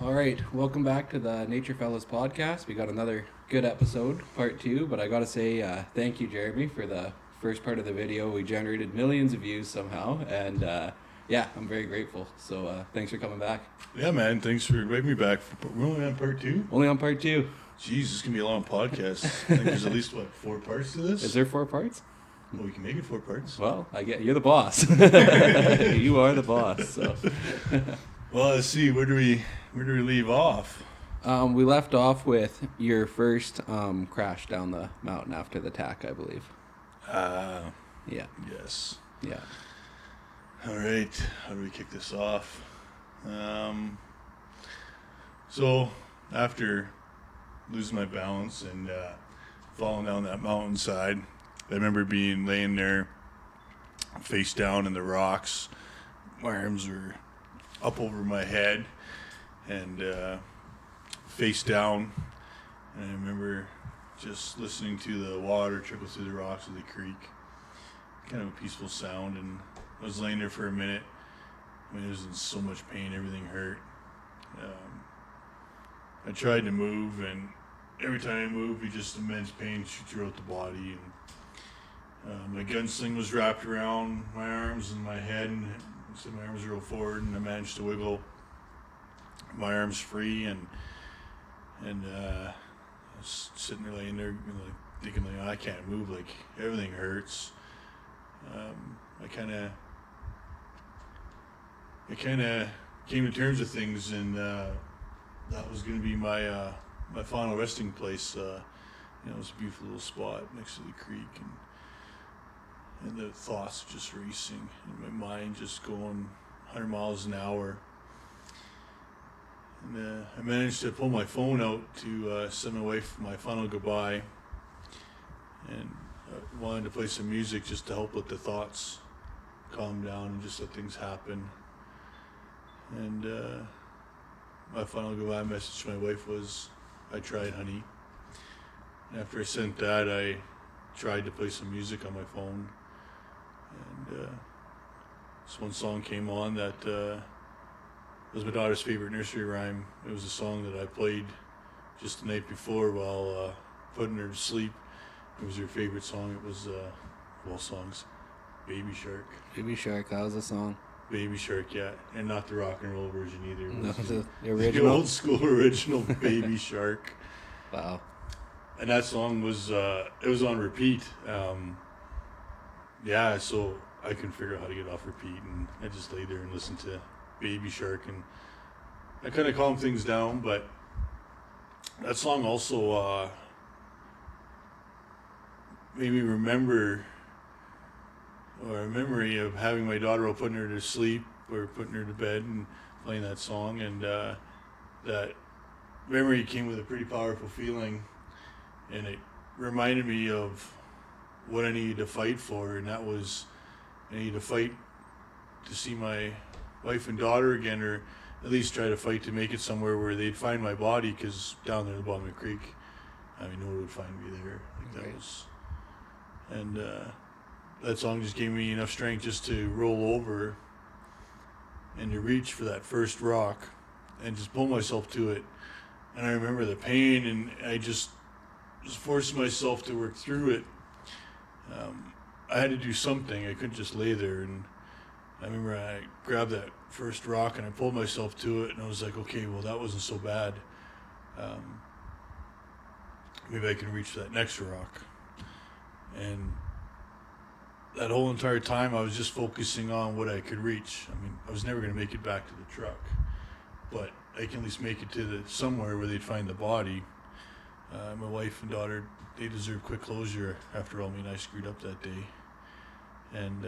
All right, welcome back to the Nature Fellows podcast. We got another good episode, part two. But I gotta say, thank you, Jeremy, for the first part of the video. We generated millions of views somehow, and yeah, I'm very grateful. So thanks for coming back. Yeah, man. Thanks for inviting me back. We're only on part two? Only on part two. Jeez, this is going to be a long podcast. I think there's at least, 4 parts to this? Is there 4 parts? Well, we can make it 4 parts. Well, I get you're the boss. You are the boss. So. Well, let's see. Where do we leave off? We left off with your first crash down the mountain after the attack, I believe. Yeah. Yes. Yeah. All right. How do we kick this off? So, after losing my balance and falling down that mountainside, I remember laying there face down in the rocks. My arms were up over my head and face down. And I remember just listening to the water trickle through the rocks of the creek. Kind of a peaceful sound. And I was laying there for a minute. I mean, I was in so much pain. Everything hurt. I tried to move, and every time I moved, just immense pain shoot throughout the body. And my gunsling was wrapped around my arms and my head, and so my arms rolled forward, and I managed to wiggle my arms free, and I was sitting there laying there, thinking I can't move, like everything hurts. I kind of came to terms with things, and that was going to be my final resting place. It was a beautiful little spot next to the creek, and the thoughts just racing, and my mind just going 100 miles an hour. And I managed to pull my phone out to send my wife my final goodbye, and I wanted to play some music just to help let the thoughts calm down and just let things happen. And my final goodbye message to my wife was, "I tried, honey." And after I sent that, I tried to play some music on my phone, and this one song came on that was my daughter's favorite nursery rhyme. It was a song that I played just the night before while putting her to sleep. It was her favorite song. It was, of all songs, Baby Shark. Baby Shark, that was a song. Baby Shark, yeah. And not the rock and roll version either. It No, was the original. The old school original Baby Shark. Wow. And that song was, it was on repeat. Yeah, so I couldn't figure out how to get off repeat, and I just lay there and listened to Baby Shark, and I kind of calmed things down. But that song also made me remember, or a memory of having my daughter while putting her to sleep or putting her to bed and playing that song, and that memory came with a pretty powerful feeling, and it reminded me of what I needed to fight for, and that was I needed to fight to see my wife and daughter again, or at least try to fight to make it somewhere where they'd find my body, because down there at the bottom of the creek, I mean, no one would find me there. Like that Right. was, and that song just gave me enough strength just to roll over and to reach for that first rock and just pull myself to it. And I remember the pain, and I just forced myself to work through it. I had to do something. I couldn't just lay there. And I remember I grabbed that first rock and I pulled myself to it, and I was like, okay, well, that wasn't so bad. Maybe I can reach that next rock. And that whole entire time I was just focusing on what I could reach. I mean, I was never going to make it back to the truck, but I can at least make it to somewhere where they'd find the body. My wife and daughter, they deserve quick closure. After all, me and I screwed up that day. And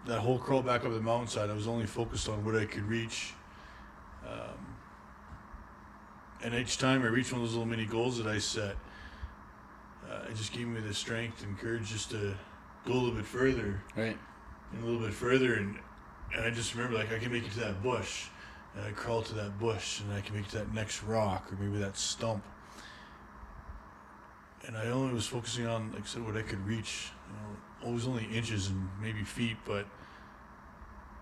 that whole crawl back up the mountainside, I was only focused on what I could reach. And each time I reached one of those little mini goals that I set, it just gave me the strength and courage just to go a little bit further. Right. And a little bit further. And I just remember, like, I can make it to that bush. And I crawl to that bush, and I can make it to that next rock, or maybe that stump. And I only was focusing on, like I said, what I could reach. It was only inches and maybe feet, but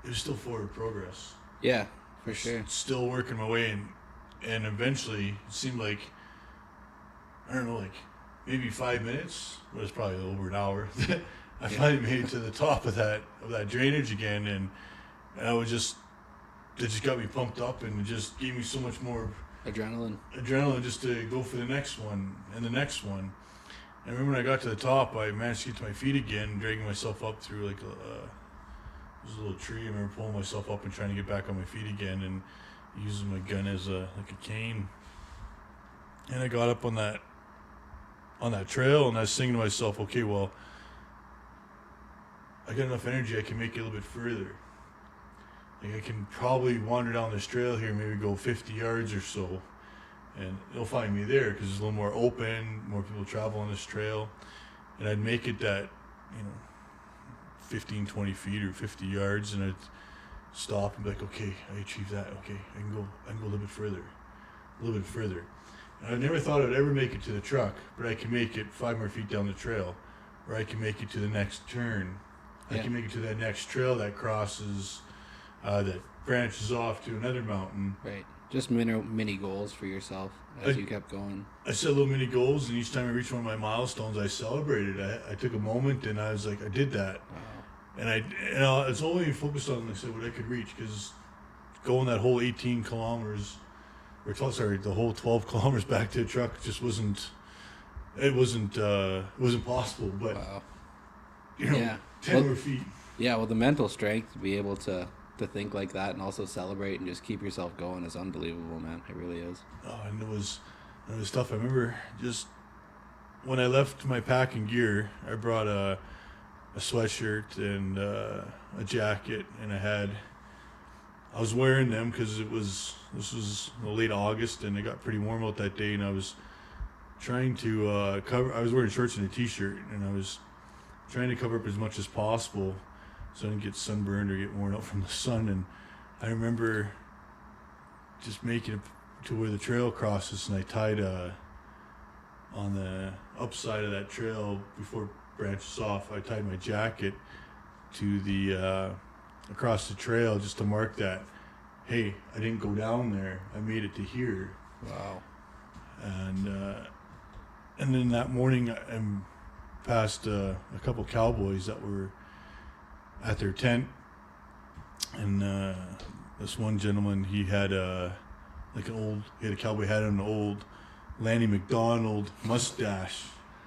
it was still forward progress. Yeah, For sure. Still working my way in, and eventually it seemed like, I don't know, like maybe 5 minutes, but it's probably over an hour. I finally made it to the top of that drainage again, and I was just, it just got me pumped up, and it just gave me so much more Adrenaline just to go for the next one and the next one. And I remember when I got to the top, I managed to get to my feet again, dragging myself up through like there's a little tree. I remember pulling myself up and trying to get back on my feet again, and using my gun as a cane. And I got up on that trail, and I was thinking to myself, okay, well, I got enough energy, I can make it a little bit further. Like, I can probably wander down this trail here, maybe go 50 yards or so, and it'll find me there because it's a little more open, more people travel on this trail, and I'd make it that, 15, 20 feet or 50 yards, and I'd stop and be like, okay, I achieved that. Okay, I can go a little bit further. And I never thought I'd ever make it to the truck, but I can make it 5 more feet down the trail, or I can make it to the next turn. I can make it to that next trail that crosses, that branches off to another mountain. Right. Just mini goals for yourself as you kept going. I set little mini goals, and each time I reached one of my milestones, I celebrated. I took a moment, and I was like, I did that. Wow. And I was only focused on, like I said, what I could reach, because going that whole 18 kilometers, the whole 12 kilometers back to the truck just wasn't possible. But, wow. 10 more feet. Yeah, well, the mental strength to be able to think like that and also celebrate and just keep yourself going is unbelievable, man. It really is. Oh, and it was tough. I remember just when I left my packing gear, I brought a sweatshirt and a jacket, and I was wearing them because this was late August, and it got pretty warm out that day, and I was trying to I was wearing shorts and a t-shirt, and I was trying to cover up as much as possible so I didn't get sunburned or get worn out from the sun. And I remember just making it to where the trail crosses, and I tied on the upside of that trail before it branches off, I tied my jacket to the across the trail just to mark that, hey, I didn't go down there, I made it to here. Wow. And then that morning I'm past a couple cowboys that were at their tent, and this one gentleman, he had a cowboy hat and an old Lanny McDonald mustache.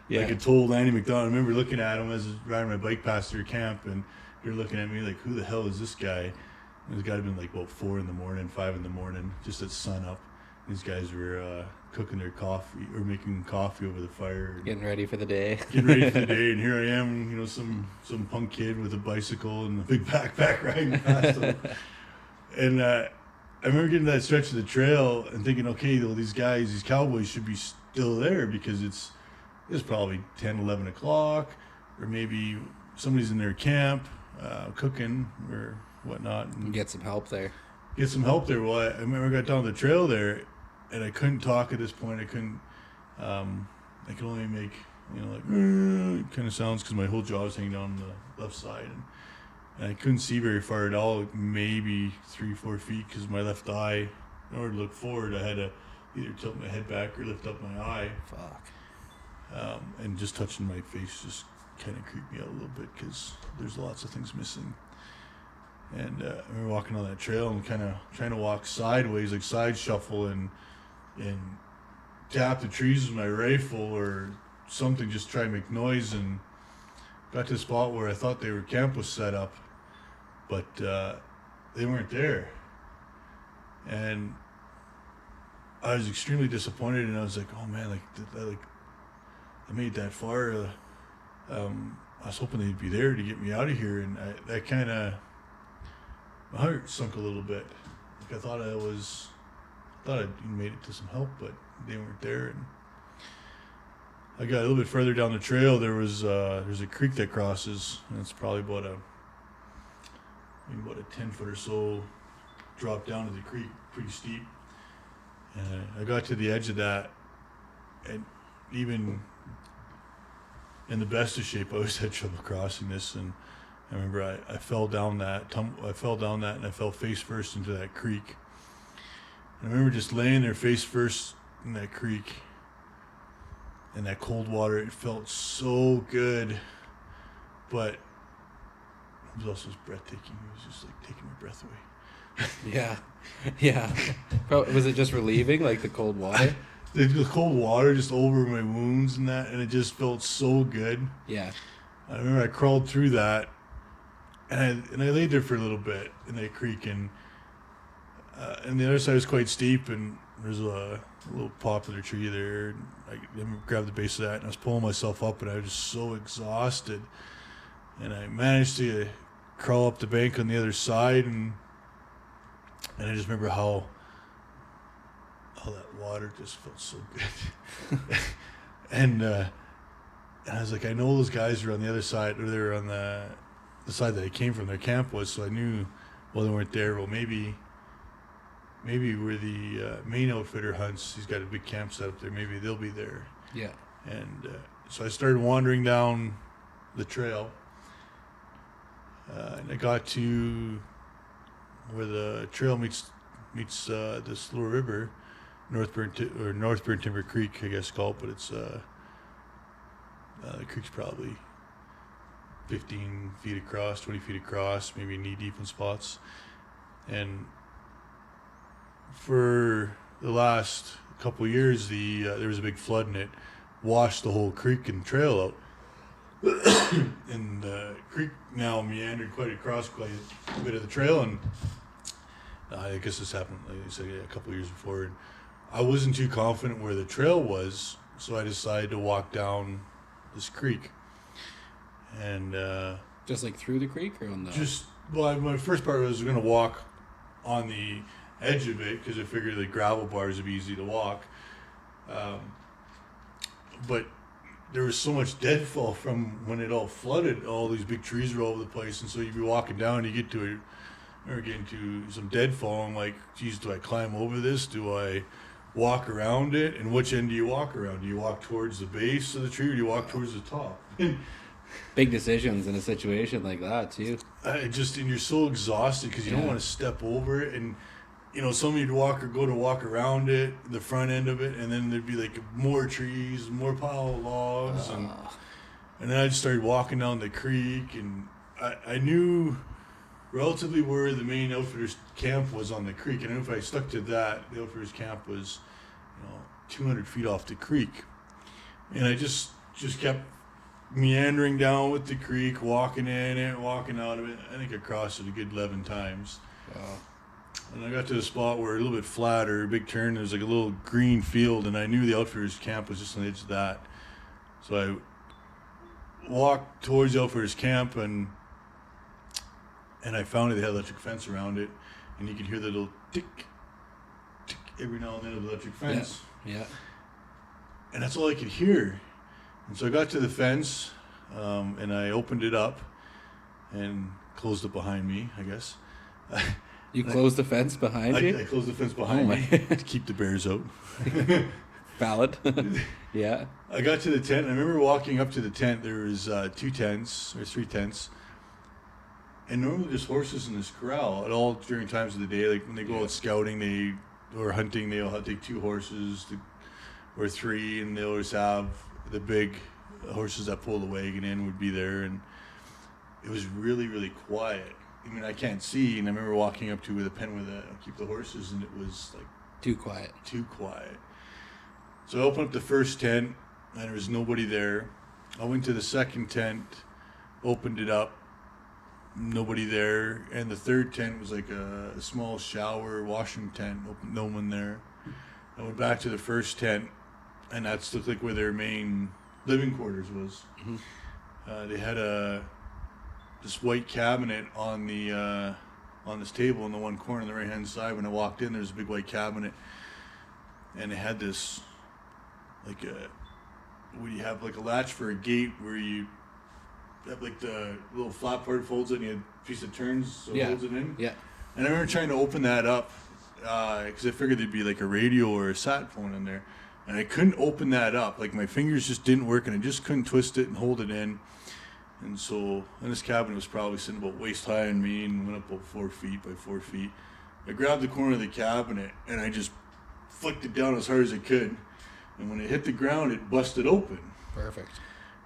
Yeah. Like a total Lanny McDonald. I remember looking at him as I was riding my bike past their camp, and they're looking at me like, who the hell is this guy? And it's got to have been like about 4 a.m, 5 a.m, just at sun up. These guys were cooking their coffee or making coffee over the fire, Getting ready for the day. And here I am, some punk kid with a bicycle and a big backpack riding past them. And I remember getting to that stretch of the trail and thinking, okay, well, these cowboys should be still there, because it's probably 10, 11 o'clock, or maybe somebody's in their camp cooking or whatnot. And Get some help there. Well, I remember I got down the trail there, and I couldn't talk at this point. I couldn't. I could only make kind of sounds because my whole jaw was hanging down on the left side, and I couldn't see very far at all. Maybe 3-4 feet, because my left eye. In order to look forward, I had to either tilt my head back or lift up my eye. Fuck. And just touching my face just kind of creeped me out a little bit, because there's lots of things missing. And I remember walking on that trail and kind of trying to walk sideways, like side shuffle, and tap the trees with my rifle or something, just try to make noise, and got to a spot where I thought camp was set up, but they weren't there. And I was extremely disappointed, and I was like, oh man, I made that far. I was hoping they'd be there to get me out of here, and that kind of, my heart sunk a little bit. Like I thought I'd made it to some help, but they weren't there. And I got a little bit further down the trail. There's a creek that crosses, and it's probably about a 10-foot or so drop down to the creek, pretty steep. And I got to the edge of that, and even in the best of shape, I always had trouble crossing this. And I remember I fell down that, and I fell face first into that creek. I remember just laying there face first in that creek, and that cold water. It felt so good, but it was also breathtaking. It was just like taking my breath away. Yeah. Yeah. Was it just relieving, like the cold water? The cold water just over my wounds and it just felt so good. Yeah. I remember I crawled through that, and I laid there for a little bit in that creek, and the other side was quite steep, and there's a little poplar tree there. And I grabbed the base of that, and I was pulling myself up, and I was just so exhausted. And I managed to crawl up the bank on the other side, and I just remember how that water just felt so good. and I was like, I know those guys are on the other side, or they're on the side that I came from, their camp was, so I knew, well, they weren't there. Well, maybe where the main outfitter hunts, he's got a big camp set up there, maybe they'll be there. Yeah. And so I started wandering down the trail, and I got to where the trail meets this little river, North Burn Timber Creek, I guess called, but it's the creek's probably 15 feet across, 20 feet across, maybe knee deep in spots. And for the last couple of years, there was a big flood, and it washed the whole creek and trail out. And the creek now meandered quite across quite a bit of the trail, and I guess this happened, like I said, a couple of years before. And I wasn't too confident where the trail was, so I decided to walk down this creek. And just like through the creek, or on the? My first part was going to walk on the edge of it, because I figured the gravel bars would be easy to walk. But there was so much deadfall from when it all flooded. All these big trees were all over the place, and so you'd be walking down, you get to getting to some deadfall. I'm like, geez, do I climb over this? Do I walk around it? And which end do you walk around? Do you walk towards the base of the tree, or do you walk towards the top? Big decisions in a situation like that too. And you're so exhausted because you don't want to step over it, and some of you'd go to walk around it, the front end of it, and then there'd be like more trees, more pile of logs, and then I just started walking down the creek, and I knew relatively where the main outfitters camp was on the creek, and if I stuck to that, the outfitters camp was 200 feet off the creek, and I just kept meandering down with the creek, walking in it, walking out of it. I think I crossed it a good 11 times. Wow. And I got to a spot where a little bit flatter, a big turn, there's like a little green field, and I knew the outfitters camp was just on the edge of that. So I walked towards the outfitters camp, and I found they had electric fence around it, and you could hear the little tick, tick every now and then of the electric fence. Yeah. And that's all I could hear. And so I got to the fence, and I opened it up and closed it behind me, I guess. You closed the fence behind you? I closed the fence behind me to keep the bears out. Valid. Yeah. I got to the tent. I remember walking up to the tent. There was 2 tents or 3 tents. And normally there's horses in this corral at all during times of the day. Like when they go out scouting or hunting, they'll take 2 horses or 3, and they always have the big horses that pull the wagon in would be there. And it was really, really quiet. I mean, I can't see, and I remember walking up to with a pen keep the horses, and it was like too quiet. So I opened up the first tent, and there was nobody there. I went to the second tent, opened it up, nobody there, and the third tent was like a small shower washing tent, no one there. I went back to the first tent, and that looked like where their main living quarters was. Mm-hmm. They had this white cabinet on this table in the one corner on the right hand side. When I walked in, there's a big white cabinet, and it had this where you have like a latch for a gate where you have like the little flat part folds it, and you have a piece that turns so it holds it in. Yeah. And I remember trying to open that up because I figured there'd be like a radio or a sat phone in there, and I couldn't open that up. Like my fingers just didn't work, and I just couldn't twist it and hold it in. And so, and this cabinet was probably sitting about waist high on me and went up about 4 feet by 4 feet. I grabbed the corner of the cabinet and I just flicked it down as hard as I could. And when it hit the ground, it busted open. Perfect.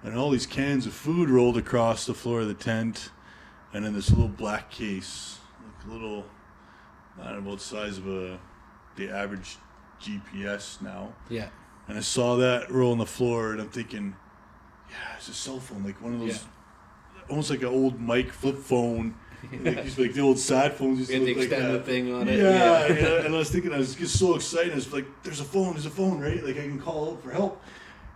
And all these cans of food rolled across the floor of the tent. And then this little black case, like a little, I don't know, about the size of the average GPS now. Yeah. And I saw that roll on the floor, and I'm thinking, yeah, it's a cell phone, like one of those, almost like an old mic flip phone, like the old sad phones used to And the look like extended that. thing on it. Yeah, and I was thinking, I was just so excited. I was like, there's a phone, right? Like I can call out for help.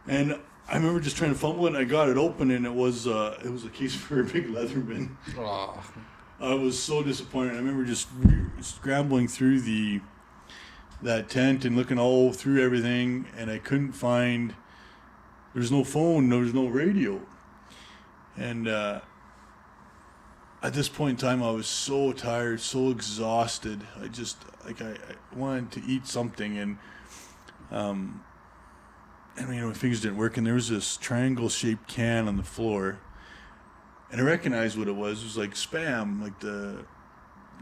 And I remember just trying to fumble it, and I got it open, and it was a case for a big Leatherman. Oh. I was so disappointed. I remember just scrambling through that tent and looking all through everything, and I couldn't find. There's no phone. There was no radio, and at this point in time, I was so tired, so exhausted. I just I wanted to eat something, and my fingers didn't work, and there was this triangle-shaped can on the floor, and I recognized what it was. It was like Spam, like the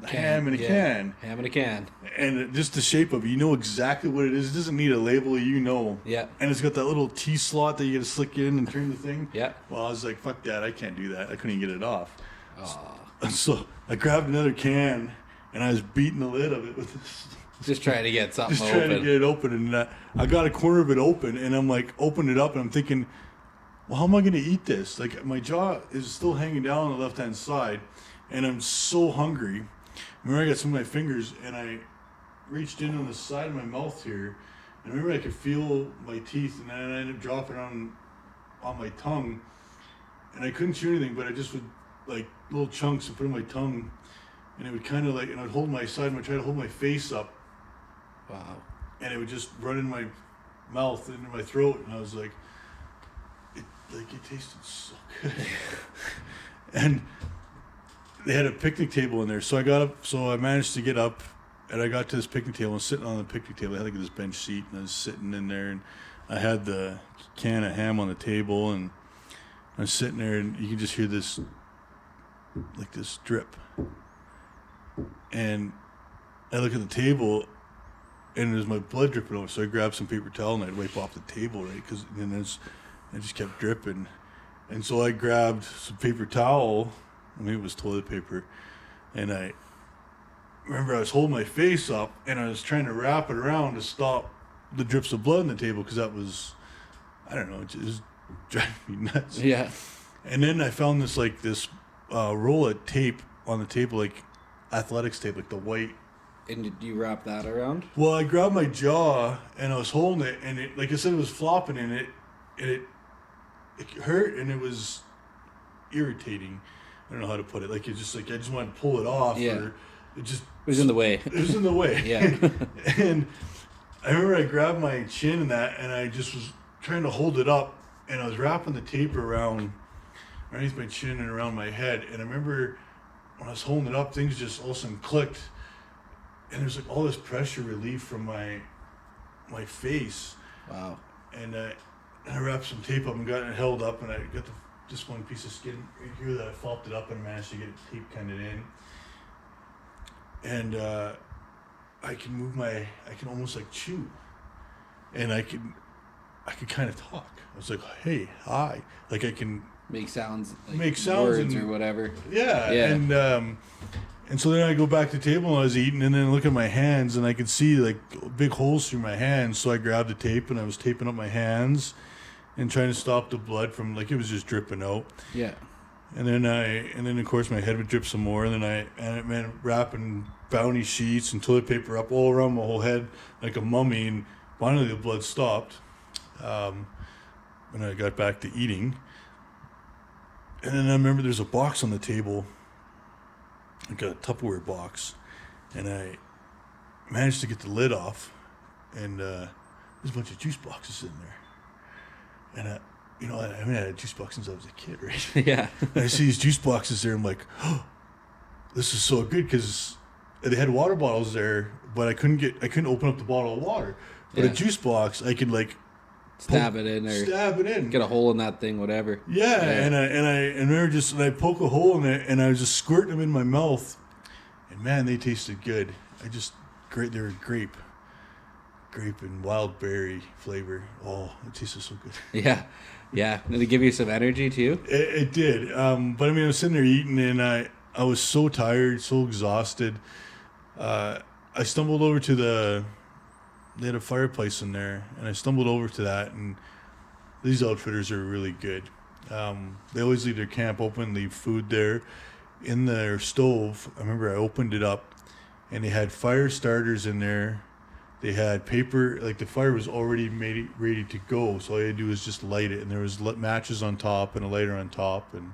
ham in a can. Ham in a can. And just the shape of it, you know exactly what it is. It doesn't need a label, you know. Yeah. And it's got that little T slot that you got to slick in and turn the thing. Yeah. Well, I was like, fuck that, I can't do that. I couldn't even get it off. Oh. So I grabbed another can, and I was beating the lid of it with this. Just trying to get something Just open. trying to get it open, and I got a corner of it open, and I'm like, open it up, and I'm thinking, well, how am I going to eat this? Like, my jaw is still hanging down on the left-hand side, and I'm so hungry. Remember, I got some of my fingers, and I reached in on the side of my mouth here, and I remember I could feel my teeth, and then I ended up dropping on my tongue, and I couldn't chew anything, but I just would, like, little chunks and put in my tongue, and it would kind of like, and I'd hold my side, and I'd try to hold my face up. Wow. And it would just run in my mouth, into my throat, and I was like, it tasted so good. And they had a picnic table in there, so I got up, so I managed to get up, and I got to this picnic table, and sitting on the picnic table, I had like this bench seat, and I was sitting in there, and I had the can of ham on the table, and I was sitting there, and you can just hear this, like this drip. And I look at the table, and there's my blood dripping over, so I grabbed some paper towel and I'd wipe off the table, right? Because then it just kept dripping, and so I grabbed some paper towel. I mean, it was toilet paper, and I remember I was holding my face up and I was trying to wrap it around to stop the drips of blood on the table, because that was, I don't know, it just driving me nuts. Yeah. And then I found this roll of tape on the table, like athletics tape, like the white. And did you wrap that around? Well, I grabbed my jaw and I was holding it, and it, like I said, it was flopping, and it hurt, and it was irritating. I don't know how to put it. Like, it just, like, I just wanted to pull it off. Yeah. Or it was in the way. It was in the way. Yeah. And I remember I grabbed my chin and I just was trying to hold it up, and I was wrapping the tape around underneath my chin and around my head. And I remember when I was holding it up, things just all of a sudden clicked. And there's like all this pressure relief from my face. Wow. And I wrapped some tape up and got it held up, and I got just one piece of skin right here that I flopped it up and managed to get it taped kind of in. And I can almost like chew, and I could kind of talk. I was like, hey, hi. Like, I can Make sounds. Like make sounds words and, or whatever. Yeah. Yeah. And so then I go back to the table and I was eating, and then look at my hands, and I could see like big holes through my hands. So I grabbed the tape and I was taping up my hands and trying to stop the blood from, like, it was just dripping out. Yeah. And then of course my head would drip some more, and then I meant wrapping bounty sheets and toilet paper up all around my whole head like a mummy, and finally the blood stopped. And I got back to eating. And then I remember there's a box on the table, like a Tupperware box, and I managed to get the lid off, and there's a bunch of juice boxes in there. And I haven't had a juice box since I was a kid, right? Yeah. And I see these juice boxes there. I'm like, oh, this is so good, because they had water bottles there, but I couldn't open up the bottle of water. But a juice box, I could like stab it in, or get a hole in that thing, whatever. Yeah. And I poke a hole in it, and I was just squirting them in my mouth, and man, they tasted good. They were grape and wild berry flavor. Oh, it tasted so good. Yeah. Yeah. Did it give you some energy too? It did. But I mean, I was sitting there eating, and I was so tired, so exhausted. I stumbled over to they had a fireplace in there, and I stumbled over to that, and these outfitters are really good. They always leave their camp open, leave food there. In their stove, I remember I opened it up, and they had fire starters in there. They had paper, like the fire was already ready to go, so all you had to do was just light it, and there was matches on top and a lighter on top, and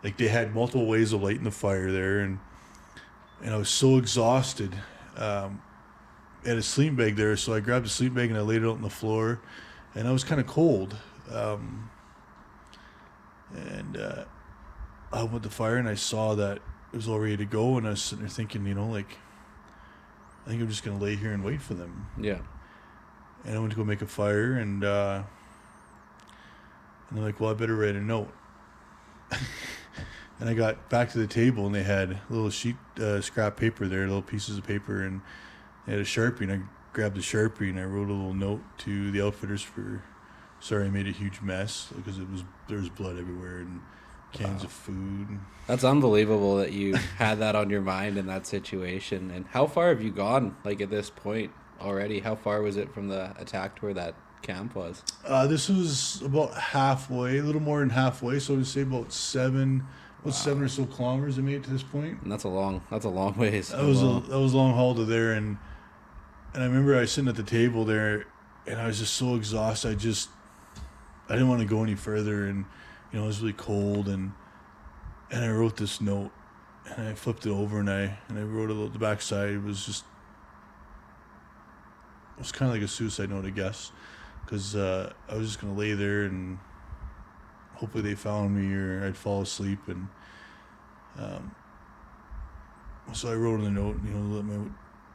like they had multiple ways of lighting the fire there, and I was so exhausted. I had a sleeping bag there, so I grabbed a sleeping bag and I laid it out on the floor, and I was kind of cold. I opened the fire and I saw that it was all ready to go, and I was sitting there thinking, like, I think I'm just going to lay here and wait for them. Yeah. And I went to go make a fire, and they're like, well, I better write a note. And I got back to the table, and they had a little sheet, scrap paper there, little pieces of paper, and they had a Sharpie, and I grabbed the Sharpie, and I wrote a little note to the outfitters sorry I made a huge mess, because there was blood everywhere, and cans of food. That's unbelievable that you had that on your mind in that situation. And how far have you gone, like, at this point already? How far was it from the attack to where that camp was? This was about halfway, a little more than halfway, so I would say about 7 or so kilometers I made to this point. And that's a long ways. That was a long haul to there, and I remember I was sitting at the table there, and I was just so exhausted. I didn't want to go any further, and it was really cold, and I wrote this note, and I flipped it over, and I wrote the backside. It was kind of like a suicide note, I guess, because I was just gonna lay there and hopefully they found me or I'd fall asleep, and so I wrote in the note,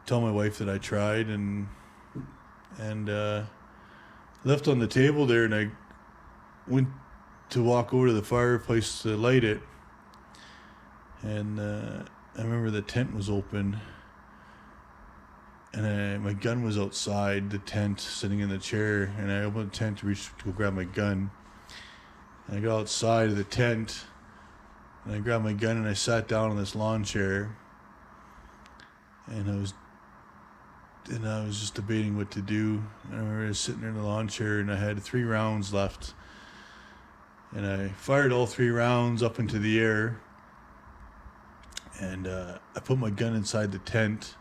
tell my wife that I tried, and left on the table there, and I went to walk over to the fireplace to light it, and I remember the tent was open, and my gun was outside the tent, sitting in the chair, and I opened the tent to go grab my gun, and I got outside of the tent, and I grabbed my gun, and I sat down on this lawn chair, and I was just debating what to do. I remember I was sitting there in the lawn chair, and I had 3 rounds left, and I fired all 3 rounds up into the air, and I put my gun inside the tent,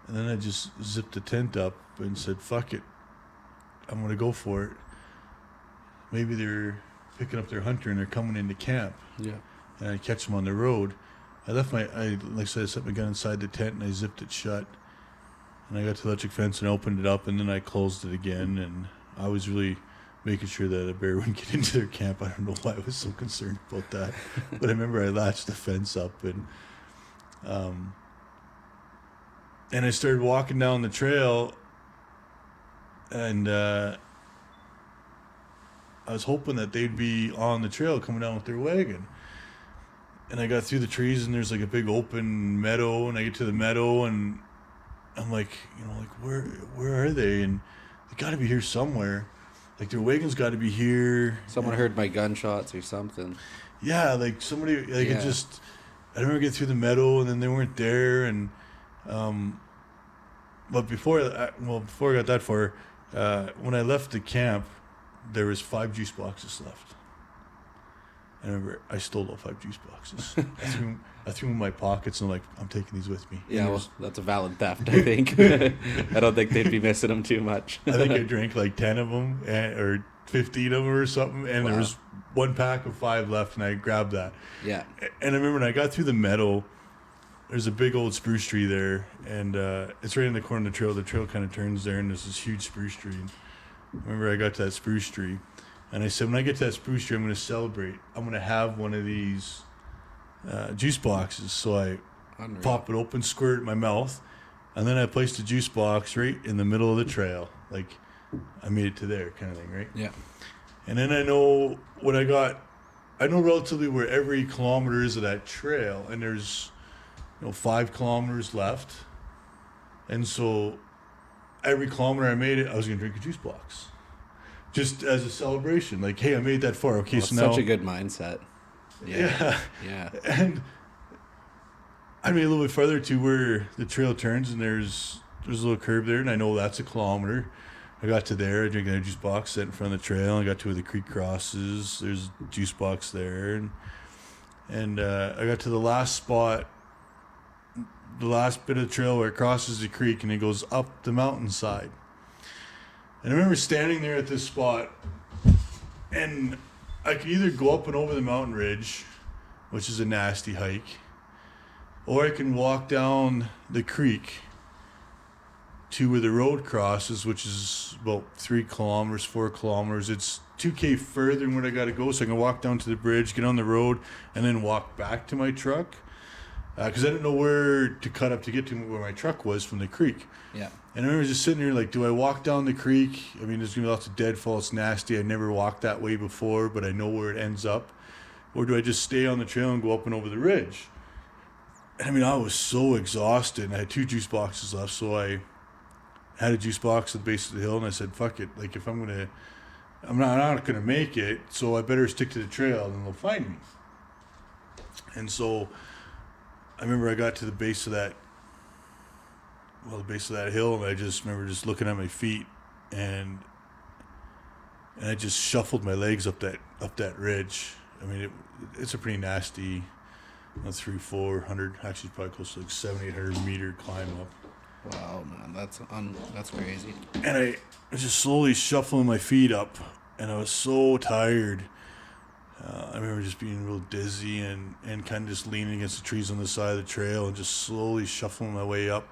and then I just zipped the tent up and said, fuck it, I'm going to go for it. Maybe they're picking up their hunter and they're coming into camp. Yeah. And I catch them on the road. Like I said, I set my gun inside the tent and I zipped it shut. And I got to the electric fence and opened it up, and then I closed it again, and I was really making sure that a bear wouldn't get into their camp. I don't know why I was so concerned about that. But I remember I latched the fence up, and I started walking down the trail, and I was hoping that they'd be on the trail coming down with their wagon. And I got through the trees, and there's like a big open meadow, and I get to the meadow, and I'm like, where are they? And they got to be here somewhere. Like, their wagon's got to be here. Someone heard my gunshots or something. Yeah, like somebody, like yeah. I remember getting through the meadow, and then they weren't there, and but before I got that far, when I left the camp, there was 5 juice boxes left. I remember I stole all 5 juice boxes. I threw them in my pockets, and I'm like, I'm taking these with me. Yeah, well, that's a valid theft, I think. I don't think they'd be missing them too much. I think I drank like 10 of them, or 15 of them or something, and There was 1 pack of 5 left, and I grabbed that. Yeah. And I remember when I got through the meadow, there's a big old spruce tree there, and it's right in the corner of the trail. The trail kind of turns there, and there's this huge spruce tree. And I remember I got to that spruce tree, and I said, when I get to that spruce tree, I'm going to celebrate. I'm going to have one of these juice boxes. So I pop it open, squirt it in my mouth, and then I placed the juice box right in the middle of the trail. Like, I made it to there kind of thing, right? Yeah. And then I know relatively where every kilometer is of that trail, and there's 5 kilometers left. And so every kilometer I made it, I was going to drink a juice box. Just as a celebration. Like, hey, I made that far. Okay, Well, so now... such a good mindset. Yeah. Yeah. And I made a little bit further to where the trail turns, and there's a little curve there, and I know that's a kilometer. I got to there, I drank a juice box, sat in front of the trail, and I got to where the creek crosses. There's a juice box there, and I got to the last spot, the last bit of the trail where it crosses the creek, and it goes up the mountainside. And I remember standing there at this spot, and I could either go up and over the mountain ridge, which is a nasty hike, or I can walk down the creek to where the road crosses, which is about 3 kilometers, 4 kilometers. It's 2K further than where I got to go, so I can walk down to the bridge, get on the road, and then walk back to my truck. Because I didn't know where to cut up to get to where my truck was from the creek. Yeah. And I remember just sitting there like, do I walk down the creek? I mean, there's going to be lots of deadfall. It's nasty. I never walked that way before, but I know where it ends up. Or do I just stay on the trail and go up and over the ridge? And I mean, I was so exhausted. And I had 2 juice boxes left, so I had a juice box at the base of the hill, and I said, fuck it. Like, if I'm not going to make it, so I better stick to the trail, and they'll find me. And so I remember I got to the base of that hill, and I just remember just looking at my feet, and I just shuffled my legs up that ridge. I mean, it's a pretty nasty, 300-400, actually probably close to like 700-800 meter climb up. Wow, man, that's crazy. And I was just slowly shuffling my feet up, and I was so tired. I remember just being real dizzy and kind of just leaning against the trees on the side of the trail and just slowly shuffling my way up.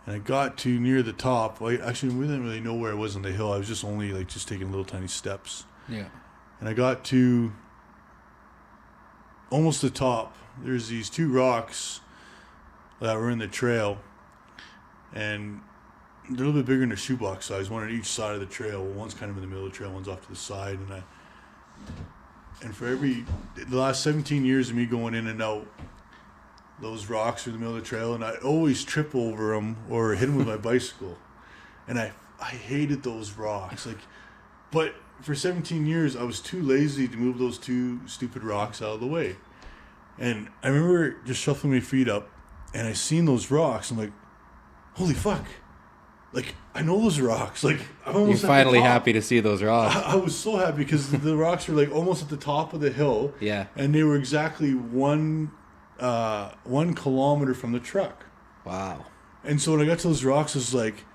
And I got to near the top. We didn't really know where I was on the hill. I was just only like just taking little tiny steps. Yeah. And I got to almost the top. There's these 2 rocks that were in the trail. And they're a little bit bigger than a shoebox size, one on each side of the trail. Well, one's kind of in the middle of the trail, one's off to the side. And for the last 17 years of me going in and out, those rocks are in the middle of the trail, and I always trip over them or hit them with my bicycle. And I hated those rocks. But for 17 years, I was too lazy to move those 2 stupid rocks out of the way. And I remember just shuffling my feet up, and I seen those rocks. I'm like, holy fuck. Like, I know those rocks. Like, I'm almost You're finally happy to see those rocks. I was so happy because the rocks were like almost at the top of the hill. Yeah. And they were exactly 1 kilometer from the truck. Wow. And so when I got to those rocks, I was like,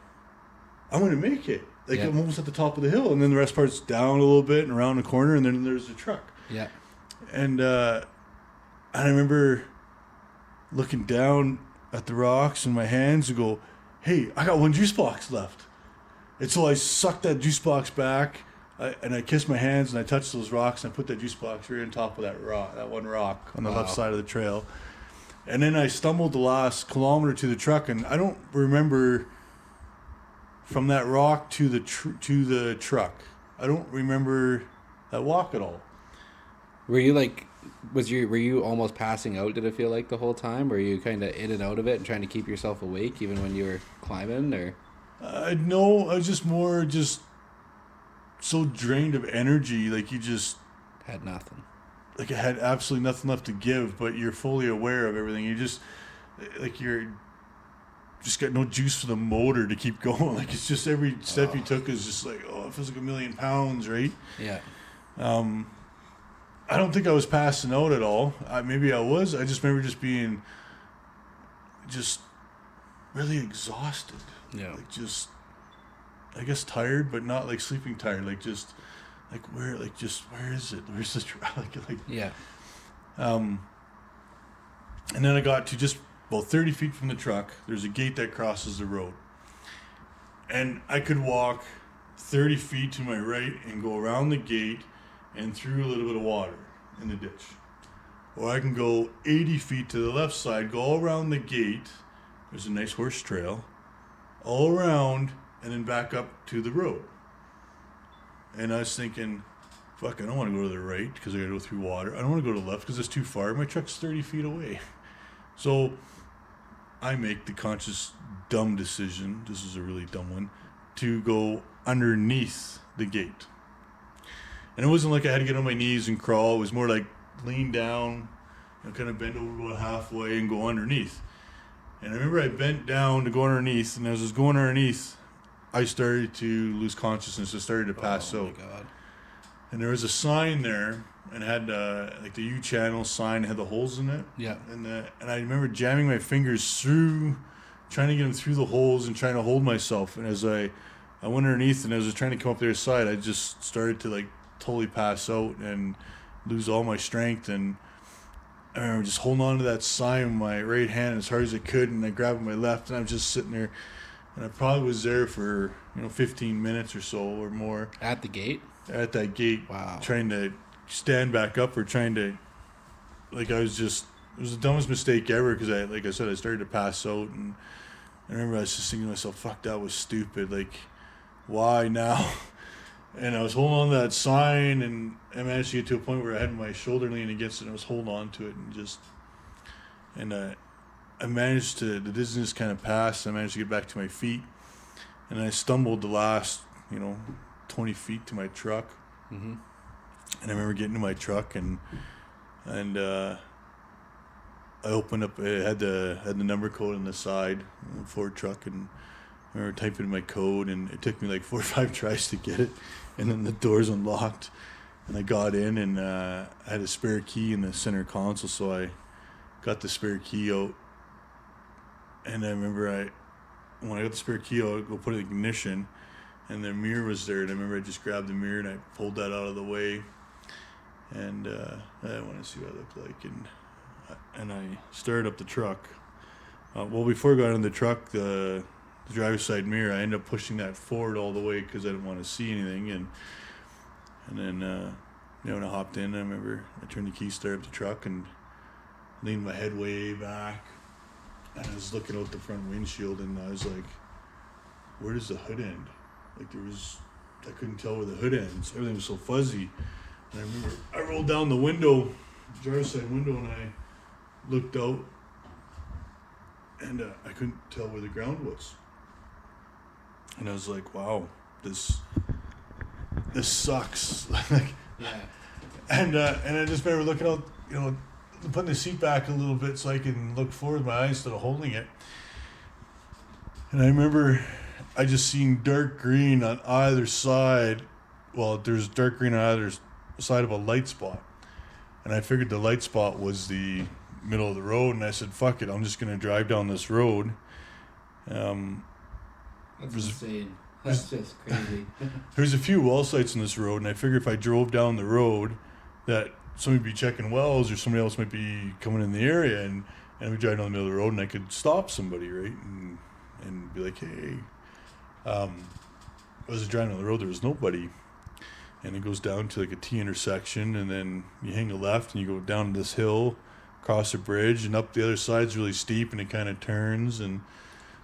I'm going to make it. Like, I'm almost at the top of the hill. And then the rest part's down a little bit and around the corner, and then there's the truck. Yeah. And I remember looking down at the rocks in my hands and go, hey, I got 1 juice box left. And so I sucked that juice box back, and I kissed my hands, and I touched those rocks, and I put that juice box right on top of that 1 rock on the left side of the trail. And then I stumbled the last kilometer to the truck, and I don't remember from that rock to the truck. I don't remember that walk at all. Were you almost passing out, did it feel like, the whole time? Were you kind of in and out of it and trying to keep yourself awake even when you were climbing, or? No, I was just more so drained of energy. Like, you just Had nothing. Like, I had absolutely nothing left to give, but you're fully aware of everything. You're just got no juice for the motor to keep going. Like, it's just every step you took is just like, it feels like 1,000,000 pounds, right? Yeah. I don't think I was passing out at all. Maybe I was. I just remember just being really exhausted. Yeah. Like, I guess tired, but not like sleeping tired. Like, where is it? Where's the track? Yeah. And then I got to just about 30 feet from the truck. There's a gate that crosses the road. And I could walk 30 feet to my right and go around the gate and through a little bit of water in the ditch. Or I can go 80 feet to the left side, go all around the gate. There's a nice horse trail. All around, and then back up to the road. And I was thinking, fuck, I don't want to go to the right because I got to go through water. I don't want to go to the left because it's too far. My truck's 30 feet away. So I make the conscious dumb decision, this is a really dumb one, to go underneath the gate. And it wasn't like I had to get on my knees and crawl. It was more like lean down and kind of bend over about halfway and go underneath. And I remember I bent down to go underneath, and as I was going underneath, I started to lose consciousness. I started to pass out. Oh my God. And there was a sign there, and it had like the U channel sign had the holes in it. Yeah. And I remember jamming my fingers through, trying to get them through the holes and trying to hold myself. And as I went underneath, and as I was trying to come up the other side, I just started to like totally pass out and lose all my strength. And I remember just holding on to that sign with my right hand as hard as I could, and I grabbed my left, and I was just sitting there. And I probably was there for 15 minutes or so or more. At the gate? At that gate. Wow. Trying to stand back up, or trying to, like, it was the dumbest mistake ever, because like I said, I started to pass out, and I remember I was just thinking to myself, fuck, that was stupid, like, why now? And I was holding on to that sign, and I managed to get to a point where I had my shoulder leaning against it, and I was holding on to it, and I managed to, the dizziness kind of passed, I managed to get back to my feet, and I stumbled the last, 20 feet to my truck. Mm-hmm. And I remember getting to my truck, and I opened up. It had the number code on the side, Ford truck, and I remember typing in my code, and it took me like 4 or 5 tries to get it, and then the doors unlocked, and I got in, and I had a spare key in the center console, so I got the spare key out, and I remember when I got the spare key out, I go put it in ignition, and the mirror was there, and I remember I just grabbed the mirror and I pulled that out of the way, and I want to see what it looked like, and I started up the truck. Well, before I got in the truck, the driver's side mirror, I ended up pushing that forward all the way because I didn't want to see anything, and then when I hopped in, I remember I turned the key, started up the truck, and leaned my head way back, and I was looking out the front windshield, and I was like, where does the hood end? Like, I couldn't tell where the hood ends. Everything was so fuzzy. And I remember I rolled down the window, driver's side window, and I looked out, and I couldn't tell where the ground was. And I was like, wow, this sucks. Yeah. And I just remember looking out, putting the seat back a little bit so I can look forward with my eyes instead of holding it. And I remember I just seen dark green on either side. Well, there's dark green on either side of a light spot. And I figured the light spot was the middle of the road, and I said, fuck it, I'm just going to drive down this road. That's insane. That's just crazy. There's a few well sites on this road, and I figured if I drove down the road that somebody would be checking wells, or somebody else might be coming in the area, and we drive down the middle of the road, and I could stop somebody, right? And be like, hey. I was driving down the road, there was nobody. And it goes down to like a T intersection, and then you hang a left, and you go down this hill, across a bridge, and up the other side's really steep, and it kind of turns. And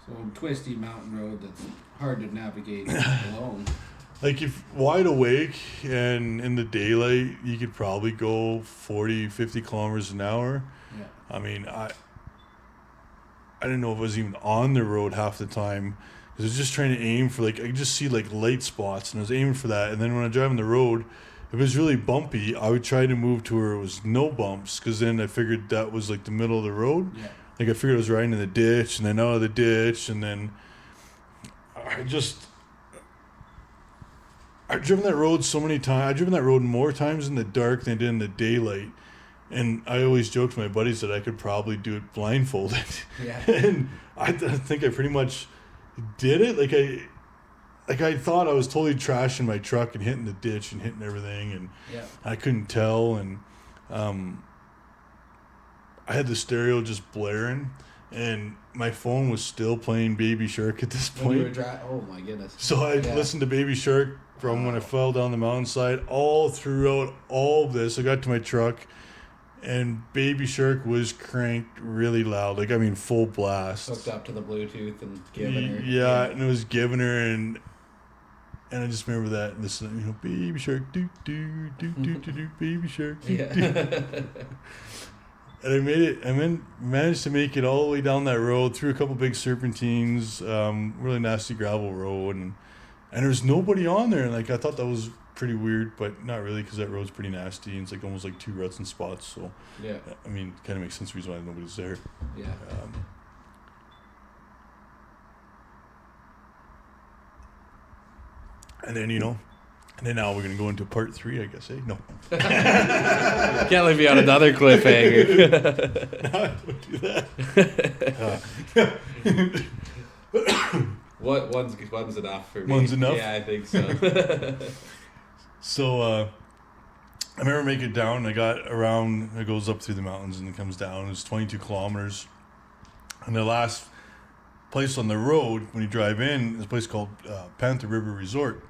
so twisty mountain road that's hard to navigate alone. Like, if wide awake and in the daylight, you could probably go 40, 50 kilometers an hour. Yeah. I mean, I didn't know if I was even on the road half the time. I was just trying to aim for, like, I could just see, like, light spots, and I was aiming for that. And then when I drive on the road, if it was really bumpy, I would try to move to where it was no bumps, because then I figured that was, like, the middle of the road. Yeah. Like, I figured I was riding in the ditch, and then out of the ditch, and then I've driven that road so many times. I've driven that road more times in the dark than I did in the daylight. And I always joked to my buddies that I could probably do it blindfolded. Yeah. And I think I pretty much did it. Like I thought I was totally trashing my truck and hitting the ditch and hitting everything, and Yeah. I couldn't tell. And I had the stereo just blaring, and my phone was still playing Baby Shark at this When you point. were oh my goodness. So I listened to Baby Shark from when I fell down the mountainside all throughout all of this. I got to my truck, and Baby Shark was cranked really loud. Like, I mean, full blast. Hooked up to the Bluetooth and giving her. Yeah, and it was giving her, and I just remember that, and listening, Baby Shark, do do do do do do, Baby Shark, do, Yeah. do. And I made it. Managed to make it all the way down that road through a couple big serpentines, really nasty gravel road, and there was nobody on there. And like I thought that was pretty weird, but not really because that road's pretty nasty. And it's like almost like 2 ruts and spots. So Yeah. I mean, kind of makes sense the reason why nobody's there. Yeah. And then now we're gonna go into part 3, I guess. No. Can't leave you on another cliffhanger. No, don't do that. What one's enough for me? One's enough? Yeah, I think so. So I remember making it down. I got around. It goes up through the mountains and it comes down. It's 22 kilometers. And the last place on the road when you drive in is a place called Panther River Resort.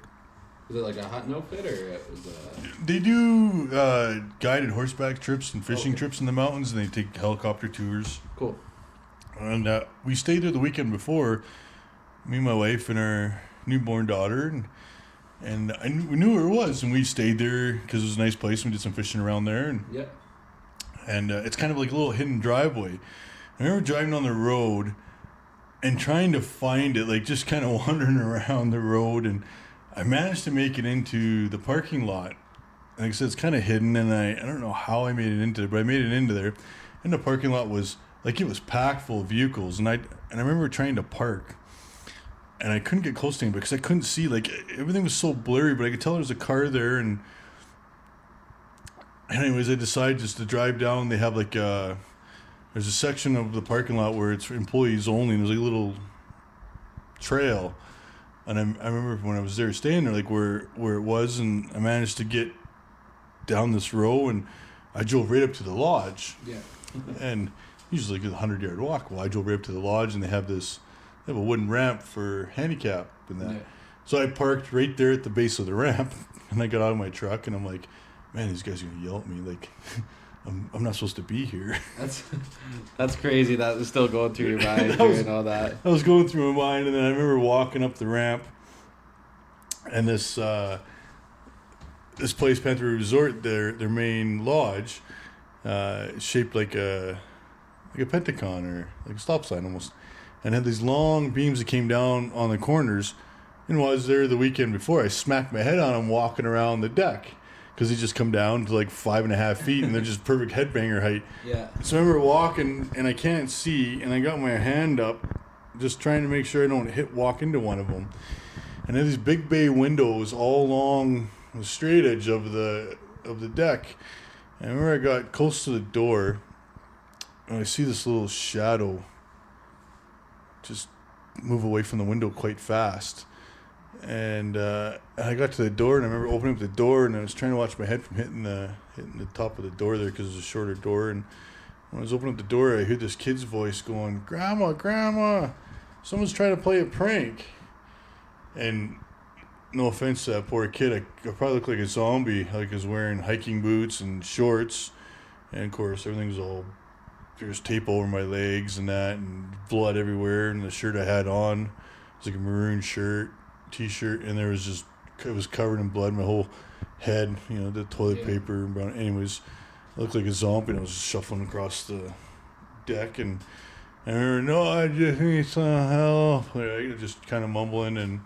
Was it like a hunting outfit or it was They do guided horseback trips and fishing trips in the mountains, and they take helicopter tours. Cool. And we stayed there the weekend before, me and my wife and our newborn daughter, and we knew where it was, and we stayed there because it was a nice place. We did some fishing around there, and it's kind of like a little hidden driveway. I remember driving on the road and trying to find it, like just kind of wandering around the road, and I managed to make it into the parking lot. Like I said, it's kind of hidden, and I don't know how I made it into there, but I made it into there. And the parking lot was like, it was packed full of vehicles, and I remember trying to park, and I couldn't get close to him because I couldn't see. Like everything was so blurry, but I could tell there was a car there. And anyways, I decided just to drive down. They have like there's a section of the parking lot where it's for employees only, and there's like a little trail. And I remember when I was there staying there, like where it was, and I managed to get down this row, and I drove right up to the lodge. Yeah. And usually like a 100-yard walk. Well, I drove right up to the lodge, and they have a wooden ramp for handicap and that. Yeah. So I parked right there at the base of the ramp, and I got out of my truck, and I'm like, man, these guys are gonna yell at me, like I'm not supposed to be here. That's crazy. That was still going through your mind during all that. I was going through my mind, and then I remember walking up the ramp, and this place, Panther Resort, their main lodge, shaped like a pentagon or like a stop sign almost, and had these long beams that came down on the corners. And while I was there the weekend before, I smacked my head on them walking around the deck. Because they just come down to like 5.5 feet, and they're just perfect headbanger height. Yeah. So I remember walking, and I can't see, and I got my hand up, just trying to make sure I don't walk into one of them. And there are these big bay windows all along the straight edge of the deck. And I remember I got close to the door, and I see this little shadow just move away from the window quite fast. And I got to the door, and I remember opening up the door, and I was trying to watch my head from hitting the top of the door there because it was a shorter door. And when I was opening up the door, I heard this kid's voice going, Grandma, someone's trying to play a prank." And no offense to that poor kid, I probably looked like a zombie. Like I was wearing hiking boots and shorts, and of course everything was there's tape over my legs and that, and blood everywhere. And the shirt I had on was like a maroon shirt, t-shirt, and it was covered in blood. My whole head, the toilet paper and brown. Anyways, I looked like a zombie, and I was just shuffling across the deck, and I remember, "No, I just need some help," just kind of mumbling. And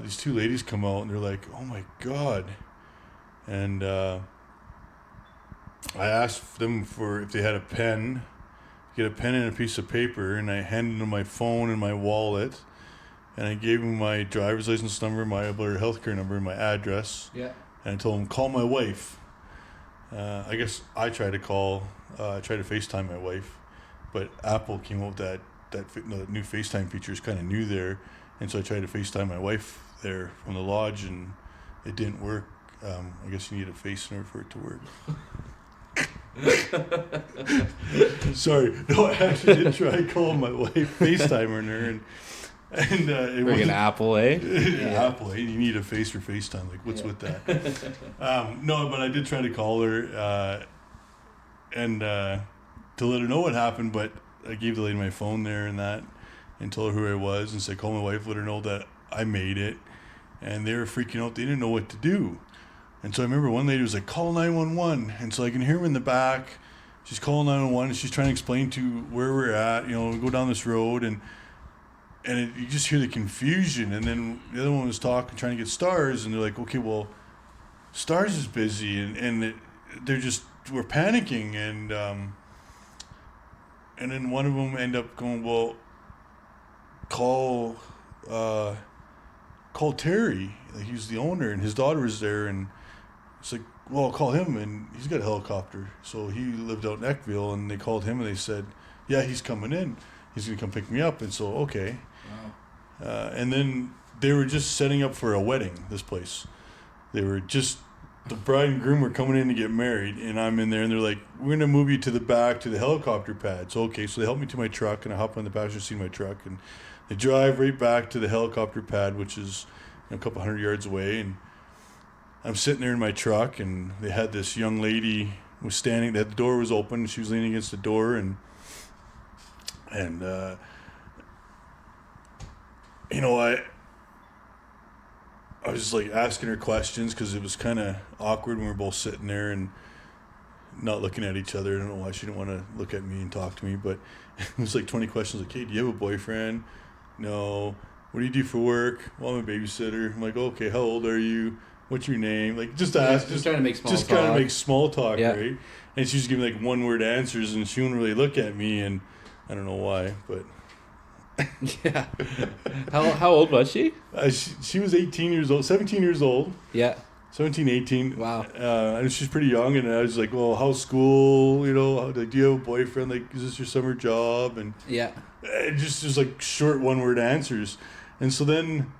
these 2 ladies come out, and they're like, "Oh my God." And I asked them if they had a pen, get a pen and a piece of paper, and I handed them my phone and my wallet. And I gave him my driver's license number, my healthcare number, and my address. Yeah. And I told him, "Call my wife." I guess I tried to FaceTime my wife, but Apple came up with that new FaceTime feature is kind of new there, and so I tried to FaceTime my wife there from the lodge, and it didn't work. I guess you need a face in order for it to work. Sorry, no, I actually did try calling my wife, FaceTiming her, and it was an Apple, eh? Yeah, Apple, eh? You need a face for FaceTime. Like, what's with that? No, but I did try to call her and to let her know what happened. But I gave the lady my phone there and that, and told her who I was, and said, "Call my wife, let her know that I made it." And they were freaking out. They didn't know what to do. And so I remember one lady was like, "Call 911." And so I can hear him in the back she's calling 911 and she's trying to explain to where we're at. We go down this road and you just hear the confusion. And then the other one was trying to get Stars, and they're like, okay, well, Stars is busy, and we're panicking, and then one of them end up going, well, call Terry. Like, he's the owner, and his daughter was there, and it's like, well, I'll call him, and he's got a helicopter. So he lived out in Eckville, and they called him, and they said, yeah, he's coming in. He's going to come pick me up. And so, okay. Wow. And then they were just setting up for a wedding, this place. They were just, the bride and groom were coming in to get married, and I'm in there, and they're like, we're going to move you to the back to the helicopter pad. So, okay, so they help me to my truck, and I hop on the passenger seat of my truck, and they drive right back to the helicopter pad, which is a couple hundred yards away, and I'm sitting there in my truck, and they had this young lady was standing. The door was open, and she was leaning against the door, and I was just like asking her questions because it was kind of awkward when we were both sitting there and not looking at each other. I don't know why she didn't want to look at me and talk to me, but it was like 20 questions. Like, hey, do you have a boyfriend? No. What do you do for work? Well, I'm a babysitter. I'm like, okay, how old are you? What's your name? Like, just ask. Just trying to make small talk. Just kind of make small talk, yeah. Right? And she was giving like one-word answers, and she wouldn't really look at me, and I don't know why, but... Yeah. How old was she? She was 18 years old, 17 years old. Yeah. 17, 18. Wow. And she's pretty young, and I was like, well, how's school? Do you have a boyfriend? Like, is this your summer job? And yeah. It just like short one-word answers. And so then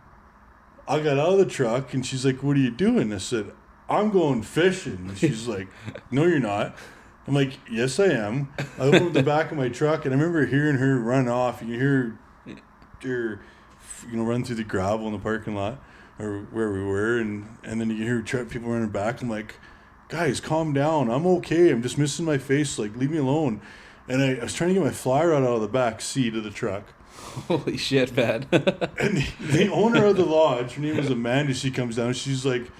I got out of the truck, and she's like, what are you doing? I said, I'm going fishing. And she's like, no, you're not. I'm like, yes, I am. I opened the back of my truck, and I remember hearing her run off. You hear her, run through the gravel in the parking lot or where we were, and then you hear people running back. I'm like, guys, calm down. I'm okay. I'm just missing my face. Like, leave me alone. And I was trying to get my fly rod out of the back seat of the truck. Holy shit, man. And the owner of the lodge, her name was Amanda, she comes down, she's like,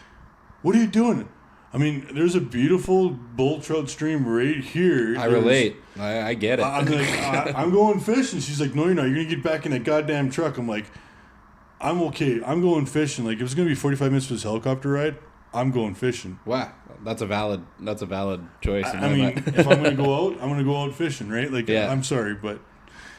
what are you doing? I mean, there's a beautiful bull trout stream right here. I relate. I get it. I'm like, I'm going fishing. She's like, no, you're not. You're going to get back in that goddamn truck. I'm like, I'm okay. I'm going fishing. Like, if it's going to be 45 minutes for this helicopter ride, I'm going fishing. Wow. That's a valid choice. I mean, if I'm going to go out, I'm going to go out fishing, right? Like, yeah. I'm sorry, but...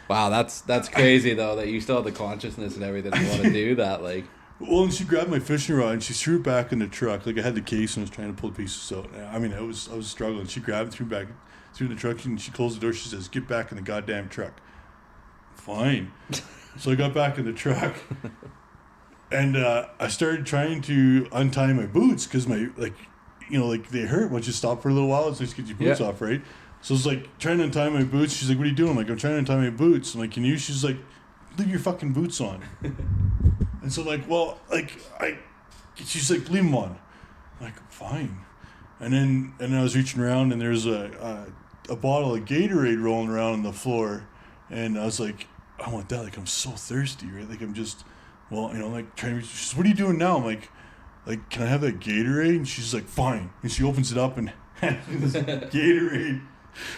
Wow, that's crazy, though, that you still have the consciousness and everything to want to do that, like... Well, and she grabbed my fishing rod and she threw it back in the truck. Like, I had the case and I was trying to pull the pieces out. I mean, I was struggling. She grabbed it, threw in the truck, and she closed the door. She says, get back in the goddamn truck. Fine. So I got back in the truck, and I started trying to untie my boots because my, they hurt once you stop for a little while. It's nice to get your boots off, right? So I was like trying to untie my boots. She's like, what are you doing? I'm like, I'm trying to untie my boots. I'm like, can you? She's like, leave your fucking boots on. And so, she's like, leave them on. I'm like, fine. And then I was reaching around, and there's a bottle of Gatorade rolling around on the floor. And I was like, I want that. Like, I'm so thirsty, right? Like, I'm just, trying to reach. She says, what are you doing now? I'm like, can I have that Gatorade? And she's like, fine. And she opens it up and hands me this Gatorade.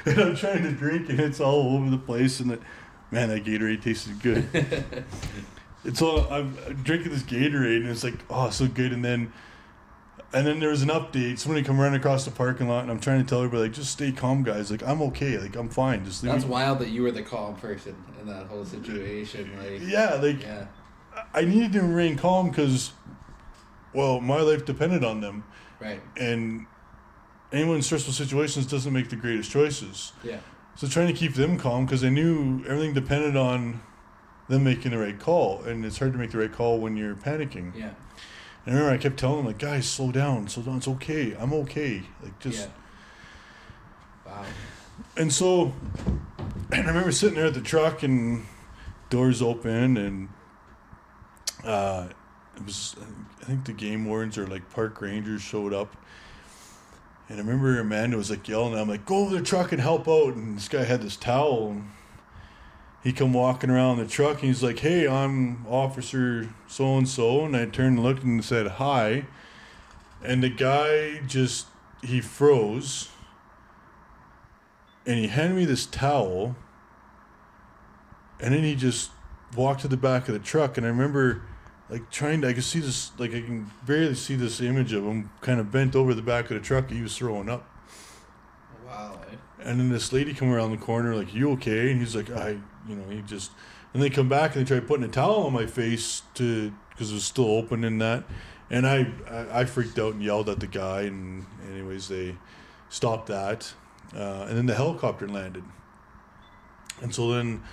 And I'm trying to drink, and it's all over the place. And man, that Gatorade tasted good. And so I'm drinking this Gatorade, and it's like, oh, so good. And then there was an update. Somebody come running across the parking lot, and I'm trying to tell everybody, like, just stay calm, guys. Like, I'm okay. Like, I'm fine. Just leave That's me. wild that you were the calm person in that whole situation. Like, yeah. I needed to remain calm because, my life depended on them. Right. And anyone in stressful situations doesn't make the greatest choices. Yeah. So trying to keep them calm because I knew everything depended on them making the right call, and it's hard to make the right call when you're panicking. Yeah. And I remember I kept telling them, like, guys, slow down, it's okay, I'm okay. Like, just... Yeah. Wow. And so, I remember sitting there at the truck, and doors open, and it was, I think the game wardens or, like, park rangers showed up. And I remember Amanda was, like, yelling, and I'm like, go over the truck and help out. And this guy had this towel, and he come walking around the truck, and he's like, hey, I'm Officer so-and-so. And I turned and looked and said, hi. And the guy he froze. and he handed me this towel, and then he just walked to the back of the truck, and I remember like I could see this, like I can barely see this image of him kind of bent over the back of the truck. He was throwing up. Wow. And then this lady come around the corner like, "You okay?" And he's like, he just, and they come back and they try putting a towel on my face because it was still open and that. And I freaked out and yelled at the guy, and anyways, they stopped that. And then the helicopter landed. And so then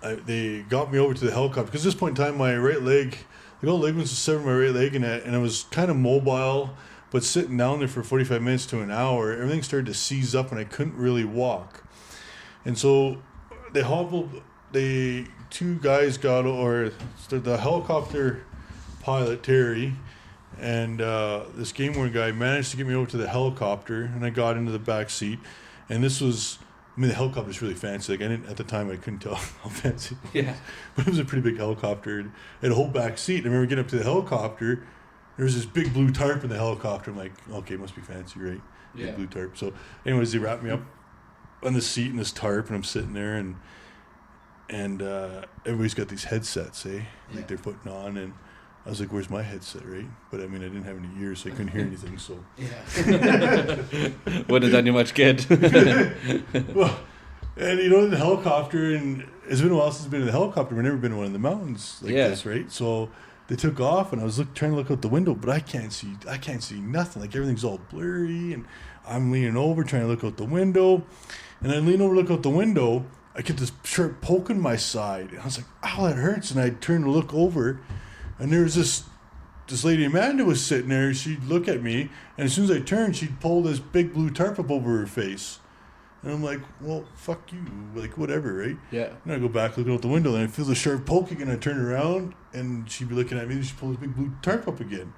they got me over to the helicopter, because at this point in time, my right leg, the old ligaments was severed in my right leg, and I was kind of mobile, but sitting down there for 45 minutes to an hour, everything started to seize up and I couldn't really walk. And so the two guys got, or the helicopter pilot, Terry, and this game worn guy managed to get me over to the helicopter, and I got into the back seat. And this was, the helicopter's really fancy. Like, at the time I couldn't tell how fancy it was. Yeah. But it was a pretty big helicopter. It had a whole back seat. And I remember getting up to the helicopter, there was this big blue tarp in the helicopter. I'm like, okay, it must be fancy, right? Yeah. Big blue tarp. So anyways, they wrapped me up on the seat in this tarp, and I'm sitting there, and everybody's got these headsets, like they're putting on, and I was like, where's my headset, right? But I didn't have any ears, so I couldn't hear anything, so. Yeah. Wouldn't have done you much good. Well, and in the helicopter, and it's been a while since I've been in the helicopter. I've never been in one in the mountains like this, right? So they took off, and I was trying to look out the window, but I can't see nothing. Like, everything's all blurry, and I'm leaning over trying to look out the window, and I lean over to look out the window. I get this sharp poke in my side, and I was like, "Ow, that hurts!" And I turned to look over, and there was this lady Amanda was sitting there. She'd look at me, and as soon as I turned, she'd pull this big blue tarp up over her face. And I'm like, well, fuck you, like, whatever, right? Yeah. And I go back looking out the window, and I feel the sharp poke again. I turn around, and she'd be looking at me, and she'd pull this big blue tarp up again.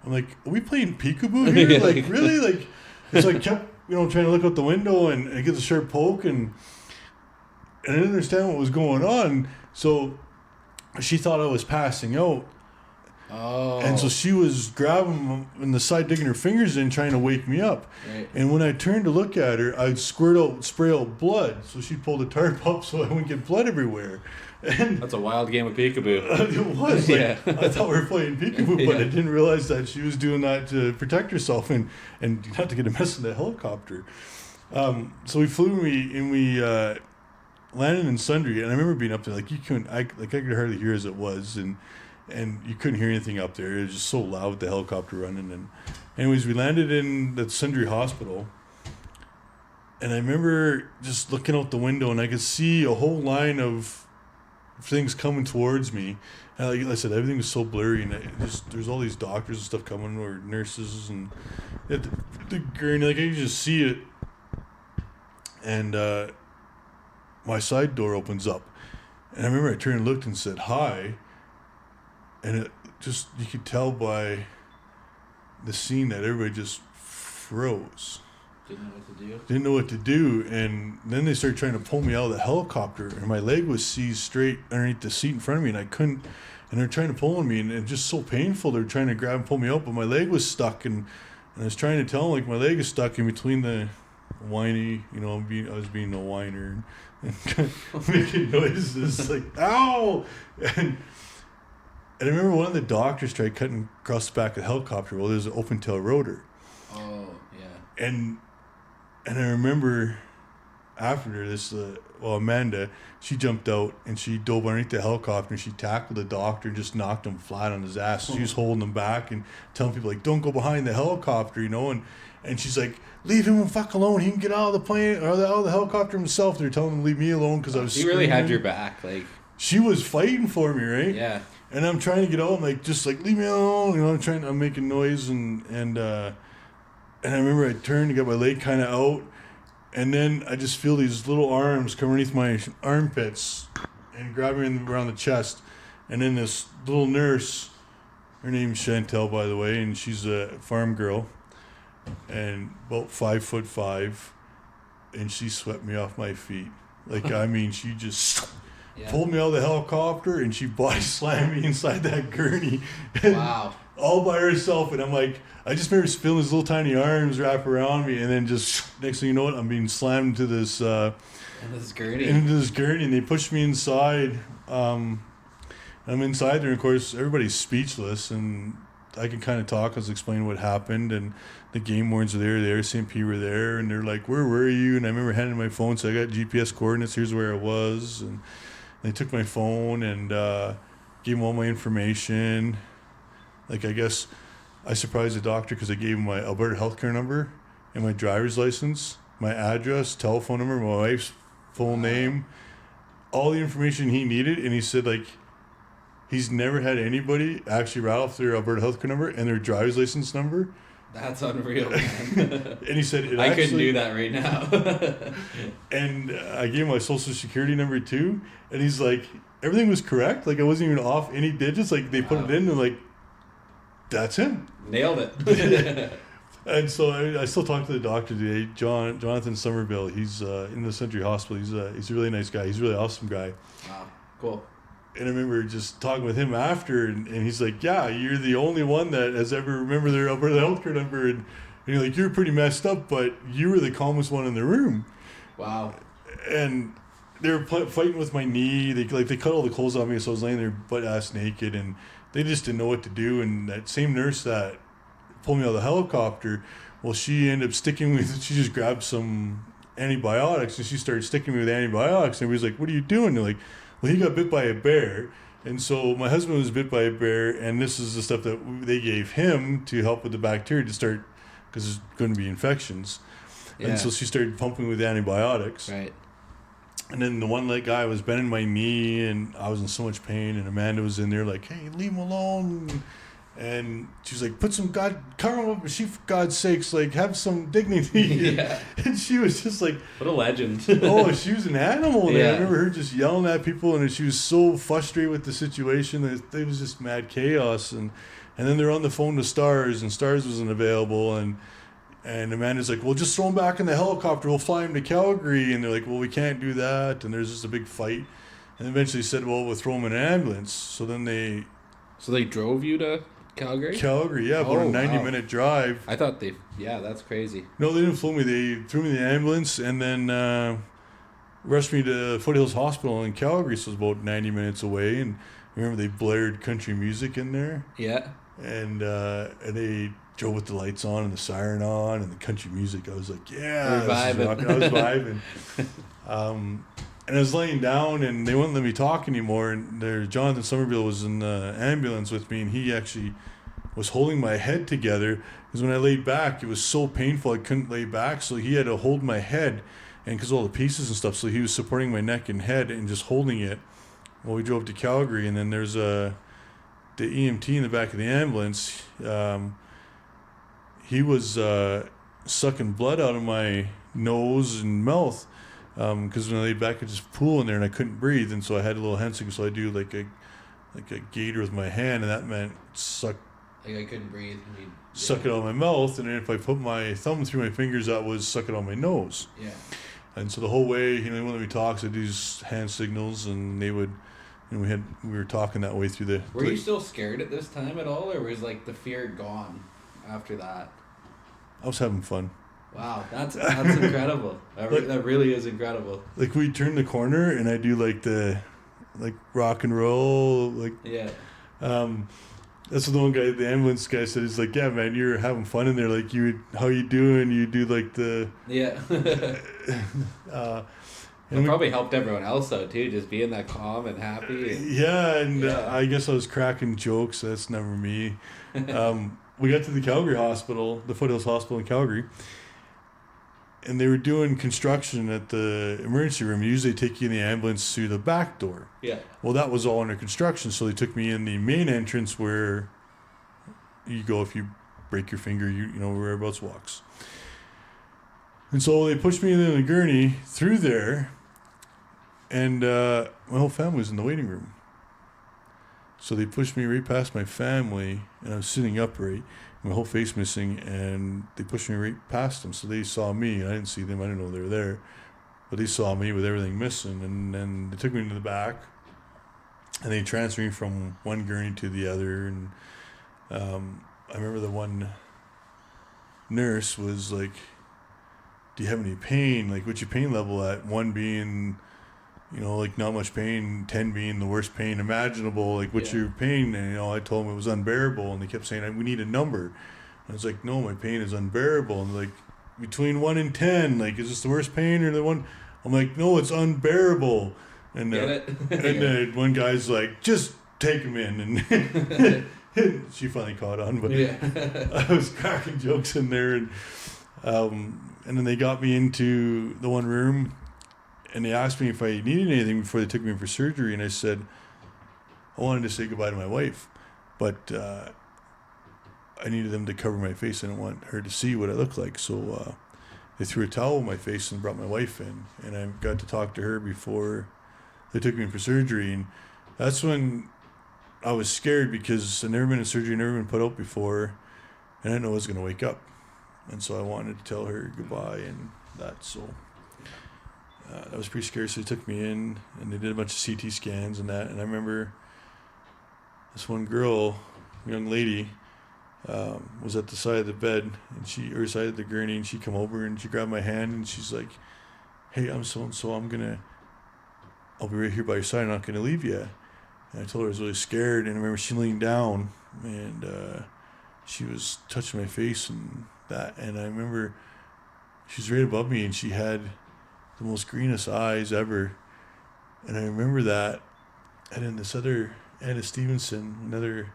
I'm like, are we playing peekaboo here? Yeah. Like, really? Like, so I kept, trying to look out the window, and I get the sharp poke, and I didn't understand what was going on. So she thought I was passing out. Oh. And so she was grabbing in the side, digging her fingers in, trying to wake me up. Right. And when I turned to look at her, I'd spray out blood. So she pulled the tarp up so I wouldn't get blood everywhere. And that's a wild game of peekaboo. it was. Yeah. I thought we were playing peekaboo, but I didn't realize that she was doing that to protect herself and not to get a mess in the helicopter. So we flew, and we landed in Sundre, and I remember being up there, like, I could hardly hear as it was, and you couldn't hear anything up there. It was just so loud with the helicopter running. And anyways, we landed in the Sundre Hospital, and I remember just looking out the window, and I could see a whole line of things coming towards me. And like I said, everything was so blurry, and there's all these doctors and stuff coming, or nurses, and the gurney, like, I could just see it. And my side door opens up, and I remember I turned and looked and said hi. And it just, you could tell by the scene that everybody just froze. Didn't know what to do. And then they started trying to pull me out of the helicopter, and my leg was seized straight underneath the seat in front of me, and I couldn't, and they're trying to pull on me, and it was just so painful. They're trying to grab and pull me out, but my leg was stuck, and I was trying to tell them, like, my leg is stuck in between the whiny, I was being a whiner and making noises like, ow! And I remember one of the doctors tried cutting across the back of the helicopter. Well, there's an open tail rotor. Oh, yeah. And I remember after this, Amanda, she jumped out and she dove underneath the helicopter, and she tackled the doctor and just knocked him flat on his ass. She was holding him back and telling people, like, don't go behind the helicopter, and she's like, leave him the fuck alone. He can get out of the plane or out of the helicopter himself. They're telling him to leave me alone because I was screaming. He really had your back, like. She was fighting for me, right? Yeah. And I'm trying to get out, just leave me alone, I'm making noise, and I remember I turned to get my leg kind of out, and then I just feel these little arms come underneath my armpits and grab me around the chest, and then this little nurse, her name's Chantel, by the way, and she's a farm girl, and about 5'5", and she swept me off my feet. Like, she just... pulled me out of the helicopter, and she body slammed me inside that gurney. Wow. All by herself. And I'm like, I just remember feeling his little tiny arms wrap around me, and then just next thing you know, I'm being slammed into this gurney. And they pushed me inside. I'm inside there, and of course, everybody's speechless, and I can kind of talk. I was explaining what happened, and the game wardens were there, the RCMP were there, and they're like, "Where were you?" And I remember handing my phone, so I got GPS coordinates. Here's where I was, and they took my phone and gave them all my information. Like, I guess I surprised the doctor because I gave him my Alberta healthcare number and my driver's license, my address, telephone number, my wife's full name, all the information he needed. And he said, like, he's never had anybody actually rattle off their Alberta healthcare number and their driver's license number. That's unreal, man. And he said, I couldn't do that right now. And I gave him my social security number too. And he's like, everything was correct. Like, I wasn't even off any digits. Like, they put it in and like, that's him. Nailed it. And so I still talk to the doctor today, Jonathan Somerville. He's in the Century Hospital. He's a really nice guy. He's a really awesome guy. Wow, cool. And I remember just talking with him after, and he's like, yeah, you're the only one that has ever remembered their Alberta healthcare number. And you're like, you're pretty messed up, but you were the calmest one in the room. Wow. And they were fighting with my knee. They cut all the clothes off me, so I was laying there butt ass naked, and they just didn't know what to do. And that same nurse that pulled me out of the helicopter, well, she ended up she just grabbed some antibiotics, and she started sticking me with antibiotics. And he was like, what are you doing? They're like, well, he got bit by a bear. And so my husband was bit by a bear, and this is the stuff that they gave him to help with the bacteria to start, because there's going to be infections. Yeah. And so she started pumping with antibiotics. Right. And then the one guy was bending my knee, and I was in so much pain, and Amanda was in there like, hey, leave him alone. And she was like, put some cover him up, she, for God's sakes, like, have some dignity. Yeah. And she was just like, what a legend. oh, she was an animal there. Yeah. I remember her just yelling at people, and she was so frustrated with the situation that it was just mad chaos. And then they're on the phone to Stars, and Stars wasn't available, and Amanda's like, well, just throw him back in the helicopter, we'll fly him to Calgary. And they're like, well, we can't do that. And there's just a big fight. And eventually said, well, we'll throw him in an ambulance. So then they drove you to Calgary? Calgary, yeah, about a 90-minute drive. I thought that's crazy. No, they didn't fly me. They threw me in the ambulance and then rushed me to Foothills Hospital in Calgary, so it was about 90 minutes away. And remember, they blared country music in there. Yeah. And they drove with the lights on and the siren on and the country music. I was like, yeah, I was vibing. And I was laying down, and they wouldn't let me talk anymore. And Jonathan Somerville was in the ambulance with me, and he actually was holding my head together, because when I laid back, it was so painful I couldn't lay back. So he had to hold my head, and because all the pieces and stuff, so he was supporting my neck and head and just holding it while we drove to Calgary. And then there's the EMT in the back of the ambulance. He was sucking blood out of my nose and mouth. Because when I laid back, I just pool in there and I couldn't breathe, and so I had a little hand signal. So I do like a gator with my hand, and that meant suck. Like I couldn't breathe. Suck it out of my mouth, and then if I put my thumb through my fingers, that was suck it out my nose. Yeah. And so the whole way, they wouldn't let me talk, so I do these hand signals, and they would. We were talking that way through the. Were you still scared at this time at all, or was like the fear gone after that? I was having fun. Wow, that's incredible. That really is incredible. Like, we turn the corner and I do the rock and roll, yeah. That's what the one guy, the ambulance guy, said. He's like, yeah, man, you're having fun in there. Like, how you doing? You do yeah. It probably helped everyone else out too, just being that calm and happy. I guess I was cracking jokes. That's never me. We got to the Calgary hospital, the Foothills Hospital in Calgary. And they were doing construction at the emergency room. Usually they take you in the ambulance through the back door. Yeah. Well, that was all under construction, so they took me in the main entrance where you go if you break your finger, whereabouts walks. And so they pushed me in the gurney through there, and my whole family was in the waiting room. So they pushed me right past my family, and I was sitting upright, my whole face missing, and they pushed me right past them. So they saw me, and I didn't see them. I didn't know they were there. but they saw me with everything missing, and then they took me to the back, and they transferred me from one gurney to the other, and I remember the one nurse was like, do you have any pain? Like, what's your pain level at? 1 being, like not much pain, 10 being the worst pain imaginable. Like, what's your pain? And, I told them it was unbearable, and they kept saying, we need a number. And I was like, no, my pain is unbearable. And like, between 1 and 10, like, is this the worst pain or the one? I'm like, no, it's unbearable. And and one guy's like, just take him in. And she finally caught on, but I was cracking jokes in there, and then they got me into the one room, and they asked me if I needed anything before they took me in for surgery, and I said I wanted to say goodbye to my wife, but I needed them to cover my face. I didn't want her to see what I looked like, so they threw a towel on my face and brought my wife in, and I got to talk to her before they took me in for surgery. And that's when I was scared, because I'd never been in surgery, never been put out before, and I didn't know I was going to wake up. And so I wanted to tell her goodbye and that. So that was pretty scary. So they took me in, and they did a bunch of CT scans and that. And I remember this one girl, young lady, was at the side of the bed, and or side of the gurney, and she come over and she grabbed my hand, and she's like, hey, I'm so-and-so, I'll be right here by your side, I'm not going to leave you. And I told her I was really scared, and I remember she leaned down, and she was touching my face and that, and I remember she was right above me, and she had the most greenest eyes ever. And I remember that. And then this other Anna Stevenson, I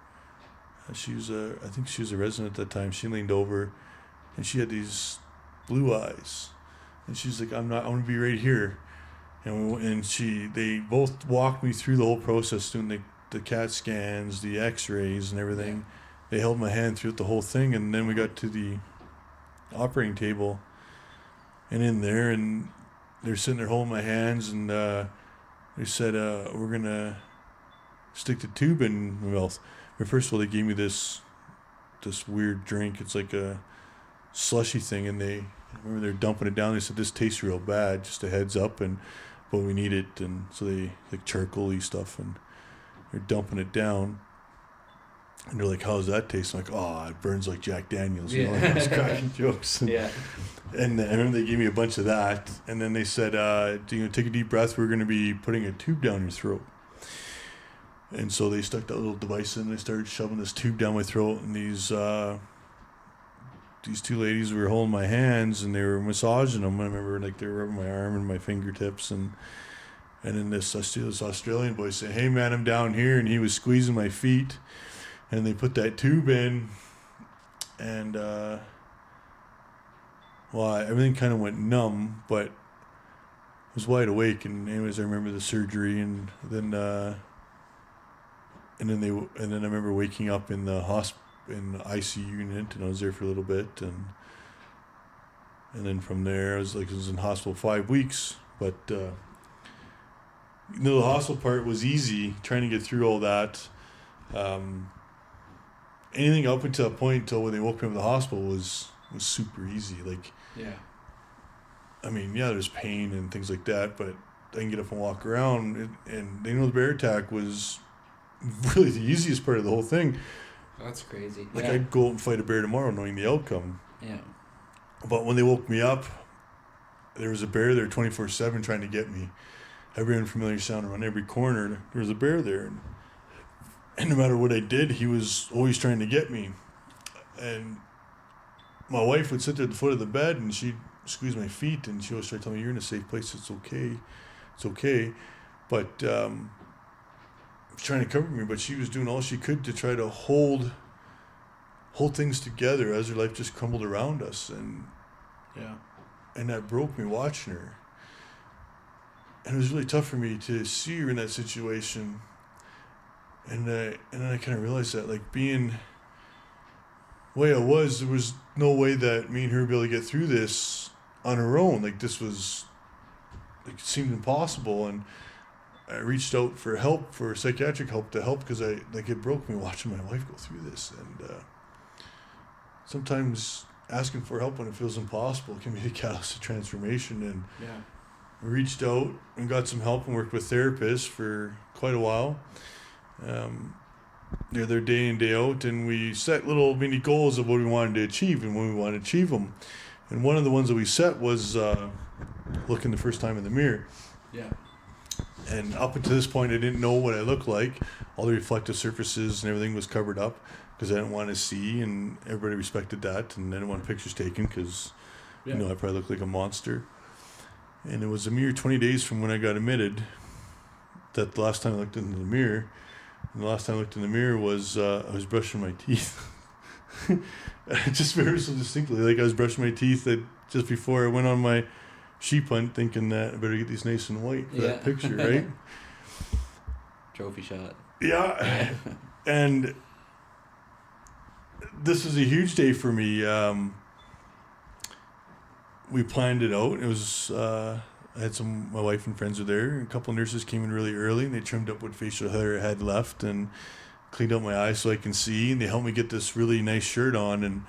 think she was a resident at that time, she leaned over, and she had these blue eyes, and she's like, I'm going to be right here. And they both walked me through the whole process, doing the CAT scans, the x-rays and everything. Yeah. They held my hand through the whole thing, and then we got to the operating table, and in there, and they're sitting there holding my hands, and they said, we're going to stick the tube in my mouth. But first of all, they gave me this weird drink. It's like a slushy thing, and I remember they're dumping it down. They said, this tastes real bad, just a heads up, but we need it. And so they, like, charcoal-y stuff, and they're dumping it down. And they're like, how does that taste? I'm like, oh, it burns like Jack Daniels. I was cracking jokes. And I remember they gave me a bunch of that. And then they said, take a deep breath. We're going to be putting a tube down your throat. And so they stuck that little device in. They started shoving this tube down my throat. And these two ladies were holding my hands, and they were massaging them. I remember, like, they were rubbing my arm and my fingertips. And then this Australian boy said, hey, man, I'm down here. And he was squeezing my feet. And they put that tube in, and everything kind of went numb, but I was wide awake. And anyways, I remember the surgery, and then I remember waking up in the ICU unit, and I was there for a little bit, and then from there I was in hospital 5 weeks, but the hospital part was easy, trying to get through all that. Anything up until a point, until when they woke me up in the hospital, was super easy. Like, I mean, there's pain and things like that, but I can get up and walk around. And the bear attack was really the easiest part of the whole thing. That's crazy. Like, I'd go out and fight a bear tomorrow knowing the outcome. Yeah. But when they woke me up, there was a bear there 24/7 trying to get me. Every unfamiliar sound around every corner, there was a bear there. And no matter what I did, he was always trying to get me. And my wife would sit there at the foot of the bed, and she'd squeeze my feet, and she always tried to tell me, you're in a safe place, it's okay. It's okay. But trying to cover me, but she was doing all she could to try to hold things together as her life just crumbled around us. And that broke me watching her. And it was really tough for me to see her in that situation. And then I kind of realized that, like, being the way I was, there was no way that me and her would be able to get through this on her own. Like, this was, like, it seemed impossible. And I reached out for help, for psychiatric help, because it broke me watching my wife go through this. And sometimes asking for help when it feels impossible can be the catalyst of transformation. And reached out and got some help and worked with therapists for quite a while. They're there day in, day out, and we set little mini goals of what we wanted to achieve and when we wanted to achieve them. And one of the ones that we set was looking the first time in the mirror. Yeah. And up until this point, I didn't know what I looked like. All the reflective surfaces and everything was covered up because I didn't want to see, and everybody respected that. And I didn't want pictures taken because, I probably looked like a monster. And it was a mere 20 days from when I got admitted that the last time I looked into the mirror. And the last time I looked in the mirror was I was brushing my teeth. I just remember so distinctly, like I was brushing my teeth just before I went on my sheep hunt, thinking that I better get these nice and white for that picture, right? Trophy shot. Yeah. And this was a huge day for me. We planned it out. It was I had my wife and friends were there. A couple of nurses came in really early, and they trimmed up what facial hair I had left and cleaned out my eyes so I can see. And they helped me get this really nice shirt on. And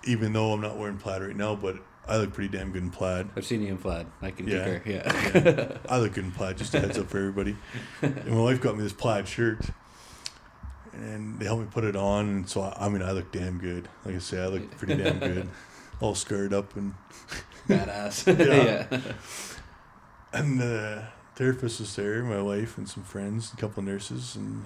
even though I'm not wearing plaid right now, but I look pretty damn good in plaid. I've seen you in plaid. I can concur. Yeah. I look good in plaid. Just a heads up for everybody. And my wife got me this plaid shirt, and they helped me put it on. And so I look damn good. Like I say, I look pretty damn good, all scarred up and badass. Yeah. And the therapist was there, my wife and some friends, a couple of nurses, and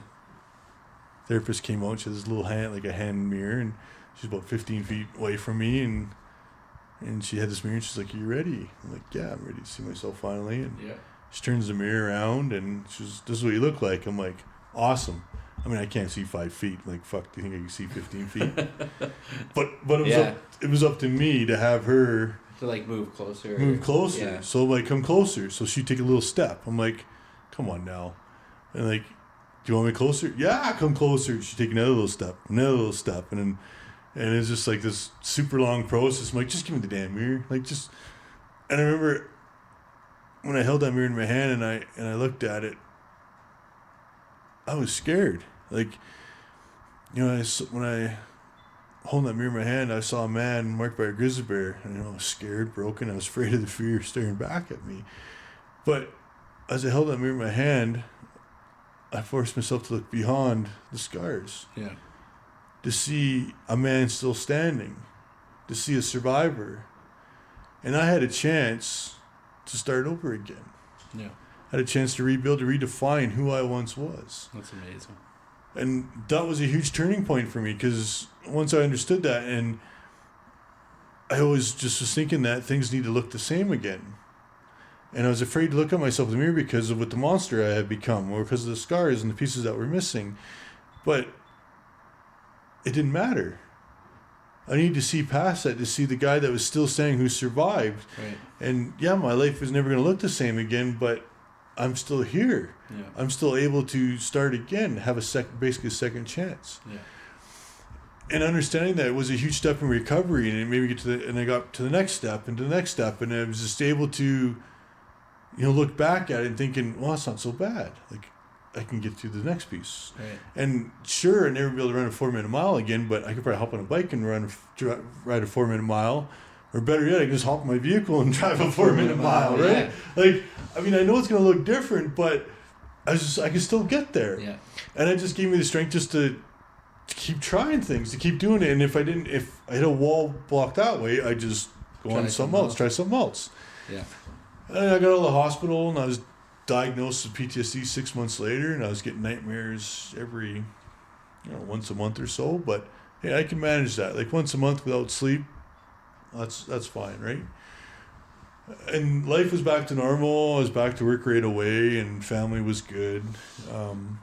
the therapist came out. She had this little hand mirror, and she's about 15 feet away from me, and she had this mirror, and she's like, "Are you ready?" I'm like, "Yeah, I'm ready to see myself finally." And she turns the mirror around, and she's, "This is what you look like." I'm like, "Awesome." I mean, I can't see 5 feet. I'm like, fuck, do you think I can see 15 feet? But it was up to me to have her to like move closer. Yeah. So like, come closer. So she'd take a little step. I'm like, come on now. And like, do you want me closer? Yeah, come closer. She'd take another little step. And it's just like this super long process. I'm like, just give me the damn mirror. Like, just. And I remember when I held that mirror in my hand and I looked at it, I was scared. Like, when I holding that mirror in my hand, I saw a man marked by a grizzly bear, and I was scared, broken. I was afraid of the fear staring back at me. But as I held that mirror in my hand, I forced myself to look beyond the scars. Yeah. To see a man still standing, to see a survivor. And I had a chance to start over again. Yeah. I had a chance to rebuild, to redefine who I once was. That's amazing. And that was a huge turning point for me, because once I understood that, and I always just was thinking that things need to look the same again. And I was afraid to look at myself in the mirror because of what the monster I had become, or because of the scars and the pieces that were missing. But it didn't matter. I needed to see past that, to see the guy that was still standing, who survived. Right. And yeah, my life was never going to look the same again, but I'm still here. Yeah. I'm still able to start again, have basically a second chance. Yeah. And understanding that was a huge step in recovery, and maybe I got to the next step and to the next step, and I was just able to, look back at it and thinking, well, it's not so bad. Like, I can get to the next piece. Right. And sure, I'd never be able to run a 4-minute mile again, but I could probably hop on a bike and ride a 4-minute mile. Or better yet, I can just hop in my vehicle and drive a 4-minute mile, right? Yeah. Like, I mean, I know it's going to look different, but I can still get there. Yeah. And it just gave me the strength just to keep trying things, to keep doing it. And if I hit a wall blocked that way, I just go on to something else, try something else. Yeah. And I got out of the hospital, and I was diagnosed with PTSD 6 months later, and I was getting nightmares every, once a month or so. But hey, I can manage that. Like, once a month without sleep, that's fine, right? And life was back to normal. I was back to work right away, and family was good. And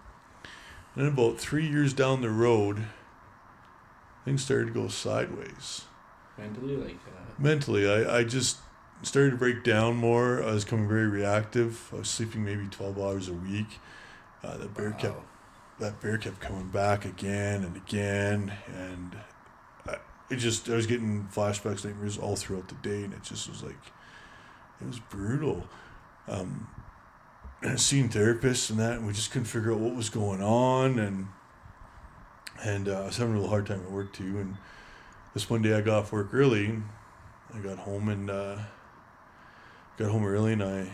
then about 3 years down the road, things started to go sideways. Mentally, I just started to break down more. I was becoming very reactive. I was sleeping maybe 12 hours a week. That bear kept coming back again and again, and I was getting flashbacks, nightmares all throughout the day, and it just was like, it was brutal. And I was seeing therapists and that, and we just couldn't figure out what was going on, and I was having a real hard time at work too. And this one day I got off work early. I got home, and got home early and I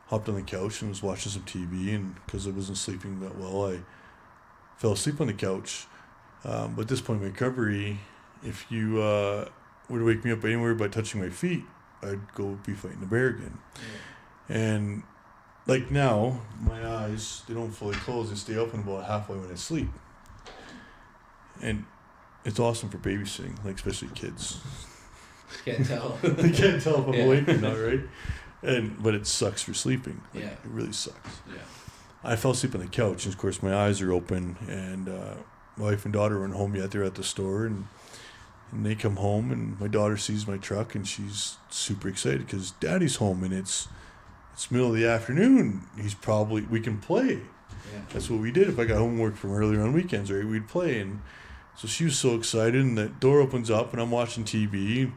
hopped on the couch and was watching some TV, and because I wasn't sleeping that well, I fell asleep on the couch. But at this point in my recovery, if you were to wake me up anywhere by touching my feet, I'd go be fighting a bear again. Yeah. And like now, my eyes, they don't fully close. They stay open about halfway when I sleep. And it's awesome for babysitting, like especially kids. Can't tell. They can't tell if I'm awake or not, right? But it sucks for sleeping. Like, yeah. It really sucks. Yeah. I fell asleep on the couch, and of course my eyes are open, and my wife and daughter weren't home yet. They're at the store, and they come home, and my daughter sees my truck, and she's super excited because Daddy's home, and it's middle of the afternoon. We can play. Yeah. That's what we did. If I got homework from earlier on weekends, right, we'd play. And so she was so excited, and the door opens up, and I'm watching TV.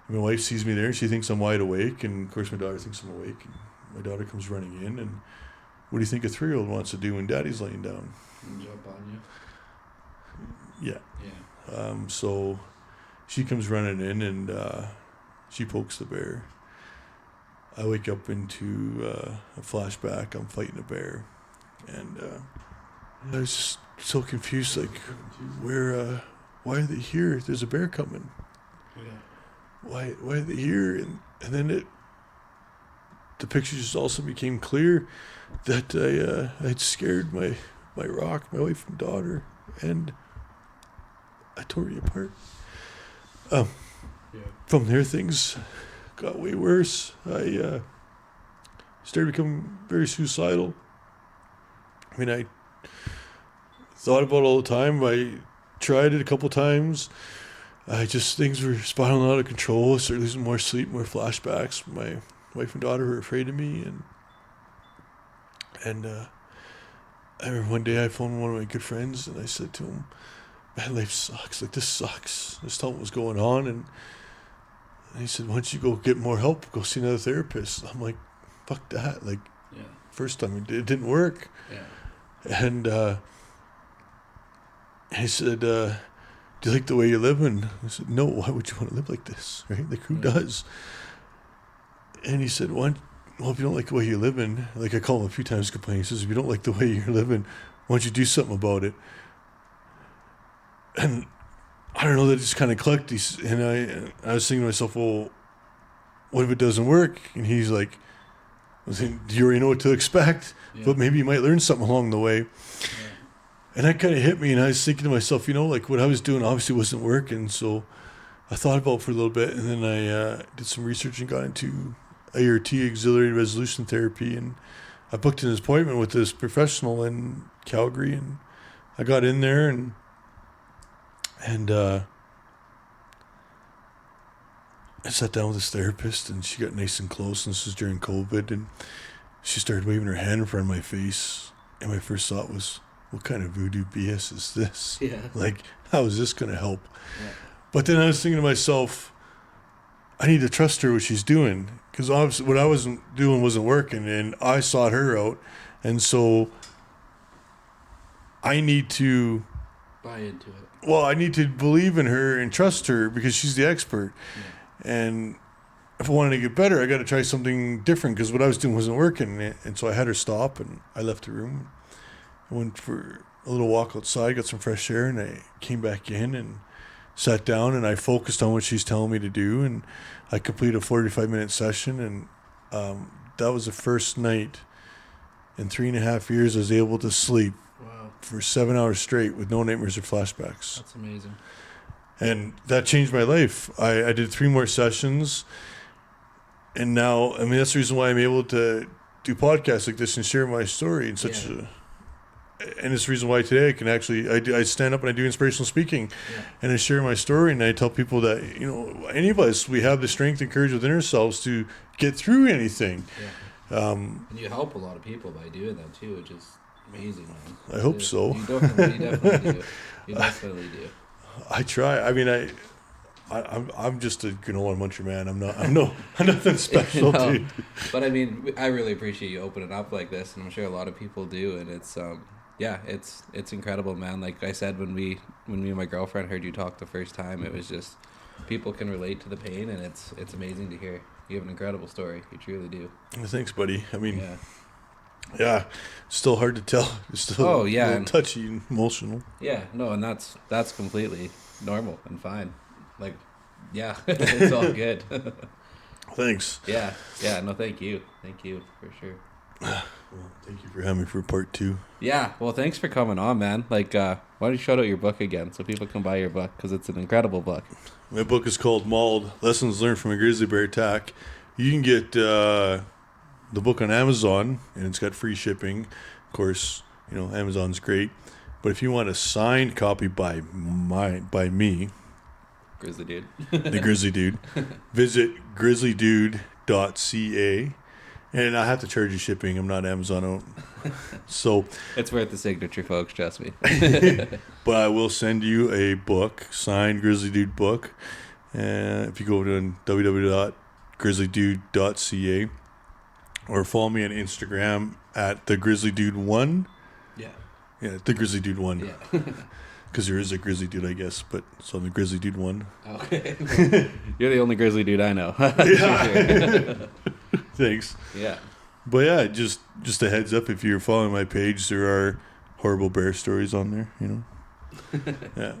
My wife sees me there, and she thinks I'm wide awake, and of course my daughter thinks I'm awake. And my daughter comes running in, and what do you think a 3-year-old wants to do when Daddy's laying down? Jump on you. Yeah. Yeah. So she comes running in, and she pokes the bear. I wake up into a flashback. I'm fighting a bear, and I was just so confused. Like, why are they here? There's a bear coming. Yeah. Why are they here? And then the picture just also became clear that I'd scared my rock, my wife and daughter, and I tore you apart. From there, things got way worse. I started becoming very suicidal. I mean, I thought about it all the time. I tried it a couple times. Things were spiraling out of control. I started losing more sleep, more flashbacks. My wife and daughter were afraid of me, and I remember one day I phoned one of my good friends, and I said to him, "Man, life sucks. Like, this sucks." Just tell him what was going on, and he said, "Why don't you go get more help? Go see another therapist." I'm like, "Fuck that!" Like, first time it didn't work. Yeah. And he said, "Do you like the way you're living?" I said, "No. Why would you want to live like this? Right? Like, who does?" And he said, "Well, if you don't like the way you're living," like I called him a few times complaining. He says, "If you don't like the way you're living, why don't you do something about it?" And I don't know, that just kind of clicked. And I was thinking to myself, well, what if it doesn't work? And he's like, "You already know what to expect, but maybe you might learn something along the way." Yeah. And that kind of hit me, and I was thinking to myself, like what I was doing obviously wasn't working. So I thought about it for a little bit, and then I did some research and got into ART, auxiliary resolution therapy, and I booked an appointment with this professional in Calgary, and I got in there, and I sat down with this therapist, and she got nice and close, and this was during COVID, and she started waving her hand in front of my face, and my first thought was, what kind of voodoo BS is this? Yeah. Like, how is this going to help? Yeah. But then I was thinking to myself, I need to trust her what she's doing, because obviously what I wasn't doing wasn't working, and I sought her out, and so I need to buy into it. Well, I need to believe in her and trust her because she's the expert. Yeah. And if I wanted to get better, I got to try something different because what I was doing wasn't working. And so I had her stop, and I left the room. I went for a little walk outside, got some fresh air, and I came back in and sat down, and I focused on what she's telling me to do. And I completed a 45-minute session, and that was the first night in 3.5 years I was able to sleep. Wow. For 7 hours straight with no nightmares or flashbacks. That's amazing. And that changed my life. I did 3 more sessions, and now, I mean, that's the reason why I'm able to do podcasts like this and share my story in such and it's the reason why today I can actually, I stand up and I do inspirational speaking, and I share my story, and I tell people that, any of us, we have the strength and courage within ourselves to get through anything. Yeah. And you help a lot of people by doing that too, which is amazing, man. I hope so. You definitely do. You definitely do. I try. I mean, I'm just a granola muncher, man. I'm nothing special, dude. But I mean, I really appreciate you opening up like this, and I'm sure a lot of people do. And it's it's incredible, man. Like I said, when me and my girlfriend heard you talk the first time, it was just, people can relate to the pain, and it's amazing to hear. You have an incredible story. You truly do. Thanks, buddy. I mean, Yeah. yeah, it's still hard to tell. It's still Oh, yeah, a little and- touchy and emotional. Yeah. No, and that's completely normal and fine. Like, yeah, it's all good. Thanks. Yeah. Yeah. No, thank you. Thank you for sure. Well, thank you for having me for part 2. Yeah. Well, thanks for coming on, man. Like, why don't you shout out your book again so people can buy your book because it's an incredible book. My book is called Mauled: Lessons Learned from a Grizzly Bear Attack. You can get the book on Amazon, and it's got free shipping. Of course, you know, Amazon's great. But if you want a signed copy by me, Grizzly dude. the Grizzly Dude, visit grizzlydude.ca. And I have to charge you shipping. I'm not Amazon owned. So, It's worth the signature, folks. Trust me. but I will send you a book, signed Grizzly Dude book. If you go to www.grizzlydude.ca or follow me on Instagram at the Grizzly Dude 1. Yeah. Yeah, the Grizzly Dude 1. Yeah. Because there is a Grizzly Dude, I guess. But so I'm the Grizzly Dude 1. Okay. You're the only grizzly dude I know. Yeah. Thanks. Yeah. But yeah, just a heads up, if you're following my page, there are horrible bear stories on there, you know. Yeah.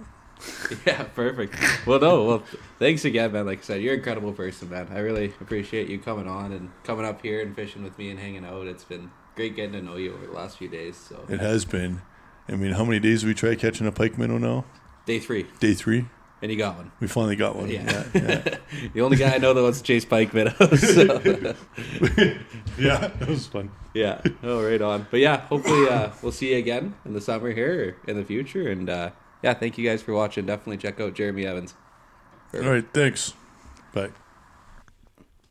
Yeah, perfect. Well, no, well, thanks again, man. Like I said, you're an incredible person, man. I really appreciate you coming on and coming up here and fishing with me and hanging out. It's been great getting to know you over the last few days. So It has been. I mean, how many days did we try catching a pike minnow now? Day 3, Day 3? and you got one. We finally got one. Yeah. Yeah. The only guy I know that wants to chase pike minnows. So. Yeah, that was fun. Yeah. Oh, right on. But yeah, hopefully we'll see you again in the summer here or in the future. And yeah, thank you guys for watching. Definitely check out Jeremy Evans. All right, thanks. Bye.